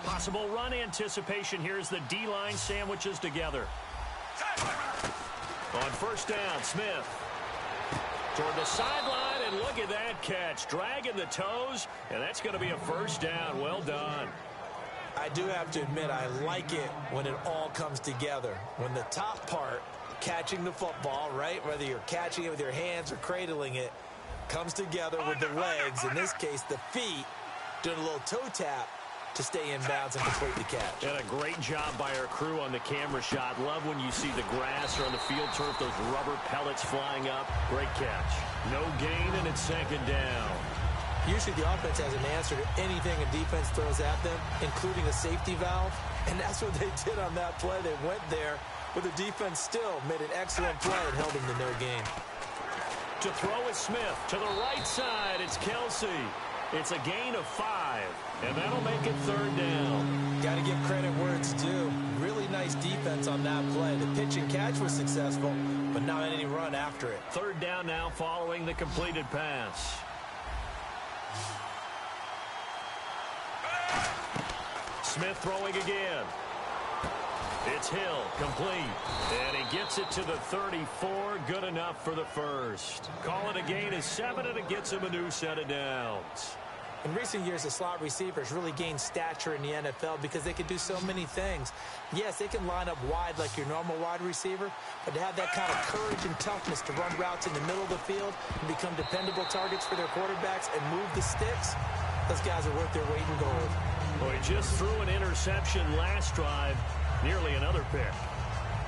Speaker 3: Possible run anticipation. Here's the D-line sandwiches together. On first down, Smith. Toward the sideline, and look at that catch. Dragging the toes, and that's going to be a first down. Well done.
Speaker 4: I do have to admit, I like it when it all comes together. When the top part, catching the football, right, whether you're catching it with your hands or cradling it, comes together with the legs, in this case the feet, doing a little toe tap to stay in bounds and complete the catch.
Speaker 3: And a great job by our crew on the camera shot. Love when you see the grass or on the field turf, those rubber pellets flying up. Great catch. No gain, and it's second down.
Speaker 4: Usually the offense has an answer to anything a defense throws at them, including a safety valve, and that's what they did on that play. They went there, but the defense still made an excellent play and held them to no gain.
Speaker 3: To throw is Smith. To the right side, it's Kelsey. It's a gain of 5, and that'll make it third down.
Speaker 4: Got to give credit where it's due. Really nice defense on that play. The pitch and catch was successful, but not any run after it.
Speaker 3: Third down now following the completed pass. Smith throwing again. It's Hill, complete. And he gets it to the 34, good enough for the first. Call it a gain of 7, and it gets him a new set of downs.
Speaker 4: In recent years, the slot receivers really gained stature in the NFL because they can do so many things. Yes, they can line up wide like your normal wide receiver, but to have that kind of courage and toughness to run routes in the middle of the field and become dependable targets for their quarterbacks and move the sticks, those guys are worth their weight in gold.
Speaker 3: Well, he just threw an interception last drive. Nearly another pick.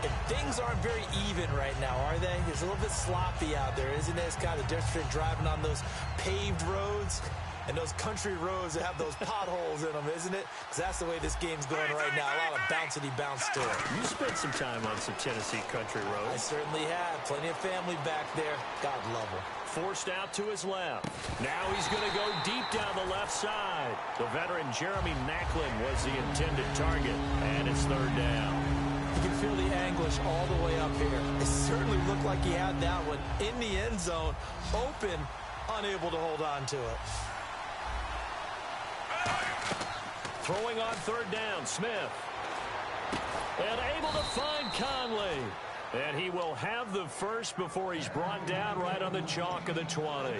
Speaker 4: And things aren't very even right now, are they? It's a little bit sloppy out there, isn't it? It's kind of different between driving on those paved roads and those country roads that have those potholes in them, isn't it? Because that's the way this game's going right now. A lot of bouncy bounce to it.
Speaker 3: You spent some time on some Tennessee country roads.
Speaker 4: I certainly have. Plenty of family back there. God love them.
Speaker 3: Forced out to his left. Now he's going to go deep down the left side. The veteran Jeremy Maclin was the intended target, and it's third down.
Speaker 4: You can feel the anguish all the way up here. It certainly looked like he had that one in the end zone, open, unable to hold on to it.
Speaker 3: Throwing on third down, Smith. And able to find Conley. And he will have the first before he's brought down right on the chalk of the 20.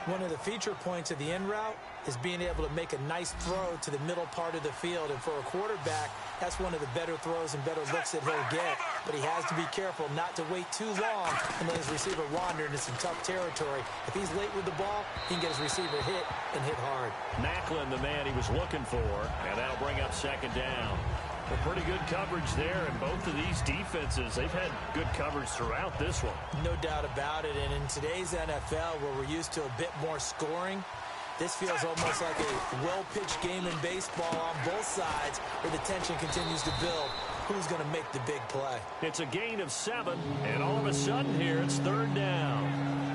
Speaker 4: One of the feature points of the in route is being able to make a nice throw to the middle part of the field. And for a quarterback, that's one of the better throws and better looks that he'll get. But he has to be careful not to wait too long and let his receiver wander into some tough territory. If he's late with the ball, he can get his receiver hit and hit hard.
Speaker 3: Maclin, the man he was looking for, and that'll bring up second down. Well, pretty good coverage there, and both of these defenses, they've had good coverage throughout this one.
Speaker 4: No doubt about it, and in today's NFL, where we're used to a bit more scoring, this feels almost like a well-pitched game in baseball on both sides, where the tension continues to build. Who's going to make the big play?
Speaker 3: It's a gain of 7, and all of a sudden here, it's third down.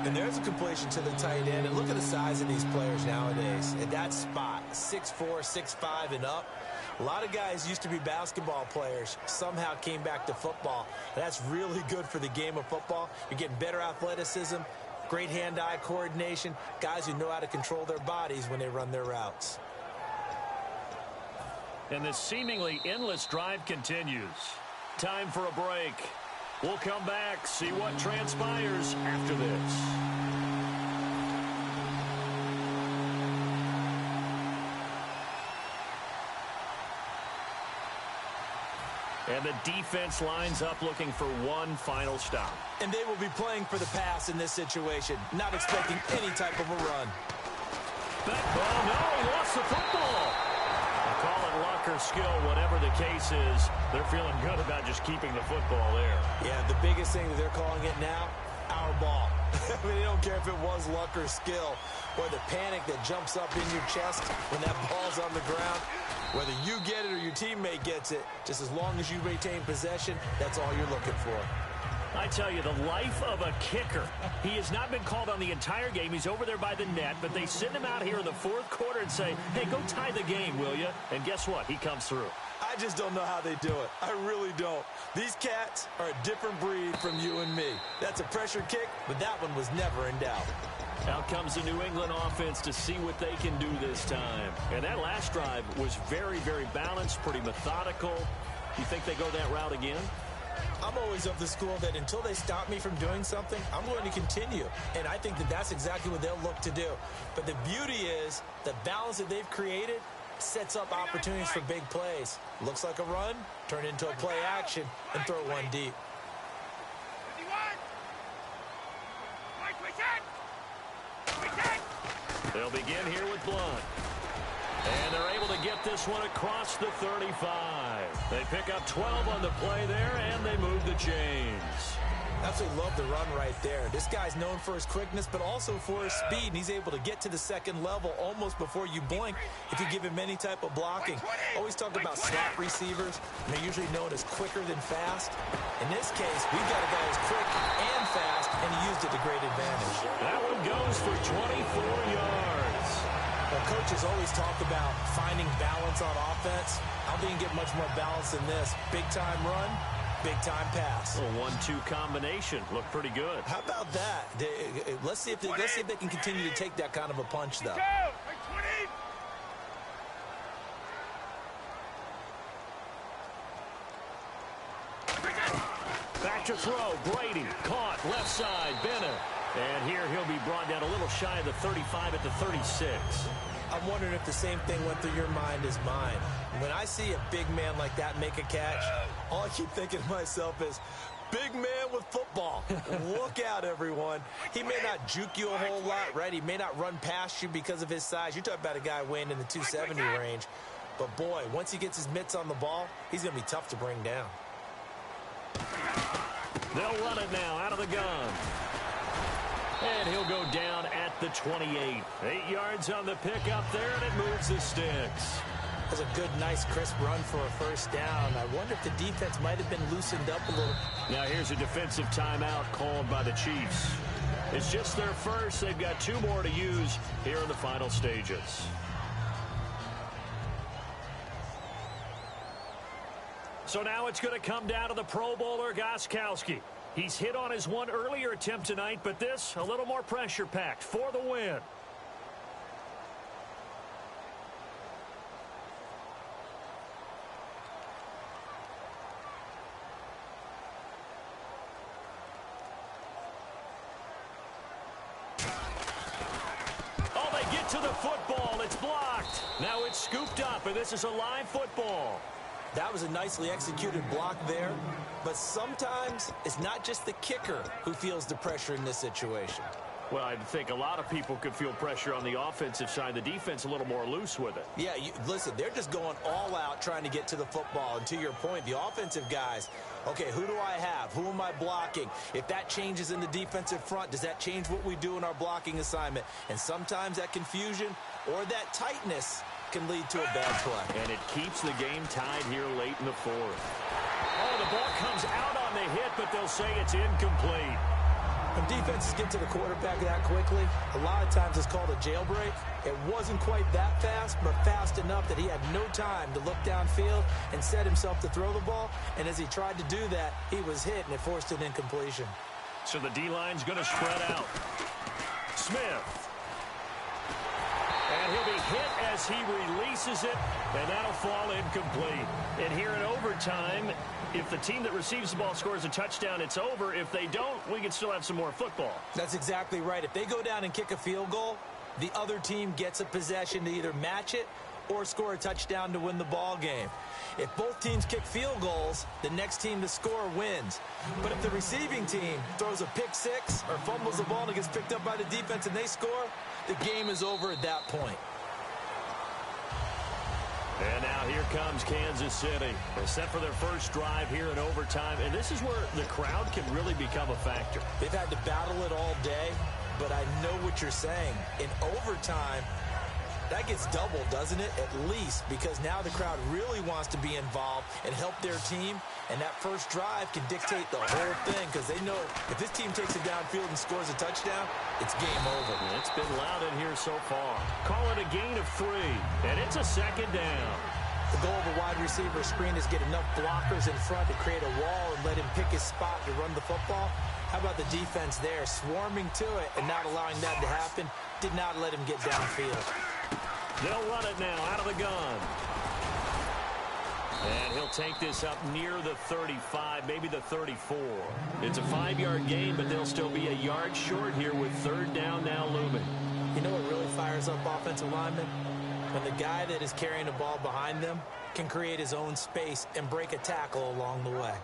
Speaker 4: And there's a completion to the tight end, and look at the size of these players nowadays. At that spot, 6'4", 6'5", and up. A lot of guys used to be basketball players, somehow came back to football. That's really good for the game of football. You're getting better athleticism, great hand-eye coordination, guys who know how to control their bodies when they run their routes.
Speaker 3: And this seemingly endless drive continues. Time for a break. We'll come back, see what transpires after this. And the defense lines up looking for one final stop.
Speaker 4: And they will be playing for the pass in this situation, not expecting any type of a run.
Speaker 3: Oh, no, he lost the football. They call it luck or skill, whatever the case is. They're feeling good about just keeping the football there.
Speaker 4: Yeah, the biggest thing that they're calling it now, our ball. I mean, they don't care if it was luck or skill, or the panic that jumps up in your chest when that ball's on the ground. Whether you get it or your teammate gets it, just as long as you retain possession, that's all you're looking for.
Speaker 3: I tell you, the life of a kicker. He has not been called on the entire game. He's over there by the net, but they send him out here in the fourth quarter and say, hey, go tie the game, will you? And guess what? He comes through.
Speaker 4: I just don't know how they do it. I really don't. These cats are a different breed from you and me. That's a pressure kick, but that one was never in doubt.
Speaker 3: Out comes the New England offense to see what they can do this time. And that last drive was very, very balanced, pretty methodical. You think they go that route again?
Speaker 4: I'm always of the school that until they stop me from doing something, I'm going to continue. And I think that that's exactly what they'll look to do. But the beauty is the balance that they've created sets up opportunities for big plays. Looks like a run, turn into a play action, and throw one deep.
Speaker 3: They'll begin here with Blunt. And they're able to get this one across the 35. They pick up 12 on the play there, and they move the chains.
Speaker 4: Absolutely love the run right there. This guy's known for his quickness, but also for his speed, and he's able to get to the second level almost before you blink if you give him any type of blocking. Always talk about slot receivers, and they're usually known as quicker than fast. In this case, we've got a guy who's quick and fast, and he used it to great advantage.
Speaker 3: That one goes for 24 yards.
Speaker 4: Well, coaches always talk about finding balance on offense. I don't think you can get much more balance than this. Big-time run, big-time pass.
Speaker 3: A 1-2 combination. Looked pretty good.
Speaker 4: How about that? Let's see if they can continue to take that kind of a punch, though.
Speaker 3: Back to throw. Brady caught left side. Bennett. And here he'll be brought down a little shy of the 35 at the 36.
Speaker 4: I'm wondering if the same thing went through your mind as mine. When I see a big man like that make a catch, all I keep thinking to myself is, big man with football. Look out, everyone. He may not juke you a whole lot, right? He may not run past you because of his size. You're talking about a guy weighing in the 270 range. But, boy, once he gets his mitts on the ball, he's going to be tough to bring down.
Speaker 3: They'll run it now out of the gun. And he'll go down at the 28. 8 yards on the pickup there, and it moves the sticks.
Speaker 4: That's a good, nice, crisp run for a first down. I wonder if the defense might have been loosened up a little.
Speaker 3: Now here's a defensive timeout called by the Chiefs. It's just their first. They've got 2 more to use here in the final stages. So now it's going to come down to the Pro Bowler, Gostkowski. He's hit on his one earlier attempt tonight, but this a little more pressure-packed for the win. Oh, they get to the football. It's blocked. Now it's scooped up, and this is a live football.
Speaker 4: That was a nicely executed block there, but sometimes it's not just the kicker who feels the pressure in this situation.
Speaker 3: Well, I think a lot of people could feel pressure on the offensive side. The defense a little more loose with it.
Speaker 4: Yeah, listen, they're just going all out trying to get to the football. And to your point, the offensive guys, okay, who do I have? Who am I blocking? If that changes in the defensive front, does that change what we do in our blocking assignment? And sometimes that confusion or that tightness can lead to a bad play.
Speaker 3: And it keeps the game tied here late in the fourth. Oh, the ball comes out on the hit, but they'll say it's incomplete.
Speaker 4: When defenses get to the quarterback that quickly, a lot of times it's called a jailbreak. It wasn't quite that fast, but fast enough that he had no time to look downfield and set himself to throw the ball. And as he tried to do that, he was hit, and it forced an incompletion.
Speaker 3: So the D-line's going to spread out. Smith. And he'll be hit as he releases it, and that'll fall incomplete. And here in overtime, if the team that receives the ball scores a touchdown, it's over. If they don't, we can still have some more football.
Speaker 4: That's exactly right. If they go down and kick a field goal, the other team gets a possession to either match it or score a touchdown to win the ball game. If both teams kick field goals, the next team to score wins. But if the receiving team throws a pick six or fumbles the ball and it gets picked up by the defense and they score, the game is over at that point.
Speaker 3: And now here comes Kansas City. They're set for their first drive here in overtime. And this is where the crowd can really become a factor.
Speaker 4: They've had to battle it all day, but I know what you're saying. In overtime, that gets doubled, doesn't it? At least, because now the crowd really wants to be involved and help their team. And that first drive can dictate the whole thing because they know if this team takes it downfield and scores a touchdown, it's game over.
Speaker 3: It's been loud in here so far. Call it a gain of 3, and it's a second down.
Speaker 4: The goal of a wide receiver screen is get enough blockers in front to create a wall and let him pick his spot to run the football. How about the defense there, swarming to it and not allowing that to happen? Did not let him get downfield.
Speaker 3: They'll run it now out of the gun. And he'll take this up near the 35, maybe the 34. It's a 5-yard gain, but they'll still be a yard short here with third down now looming.
Speaker 4: You know what really fires up offensive linemen? When the guy that is carrying the ball behind them can create his own space and break a tackle along the way.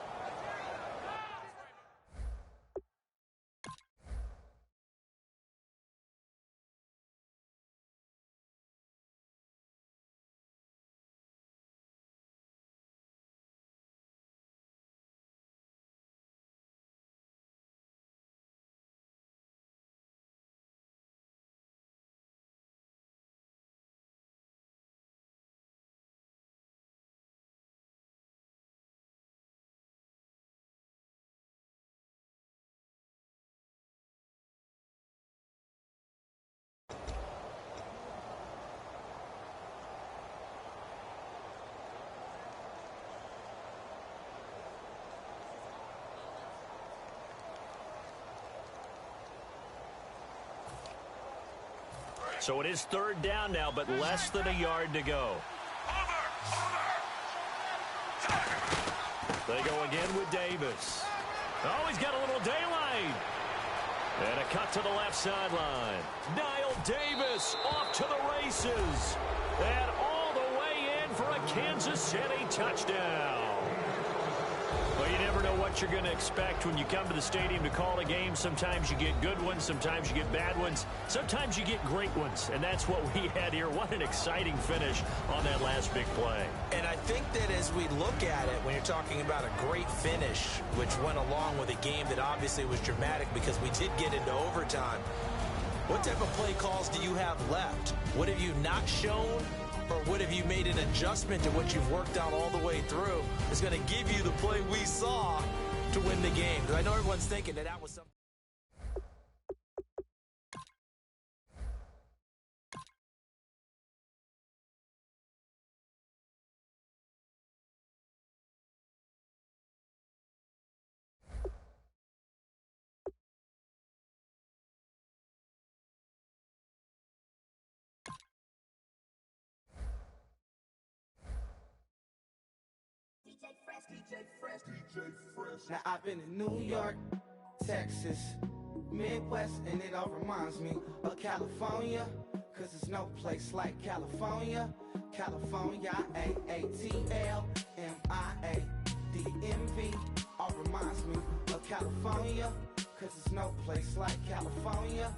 Speaker 3: So it is third down now, but less than a yard to go. They go again with Davis. Oh, he's got a little daylight. And a cut to the left sideline. Niall Davis off to the races. And all the way in for a Kansas City touchdown. Well, you never know what you're going to expect when you come to the stadium to call a game. Sometimes you get good ones. Sometimes you get bad ones. Sometimes you get great ones. And that's what we had here. What an exciting finish on that last big play.
Speaker 4: And I think that as we look at it, when you're talking about a great finish, which went along with a game that obviously was dramatic because we did get into overtime, what type of play calls do you have left? What have you not shown? Or what have you made an adjustment to what you've worked out all the way through is going to give you the play we saw to win the game? Because I know everyone's thinking that was something.
Speaker 9: Now I've been in New York, Texas, Midwest, and it all reminds me of California, cause there's no place like California. California, AATLMIADMV, all reminds me of California, cause there's no place like California.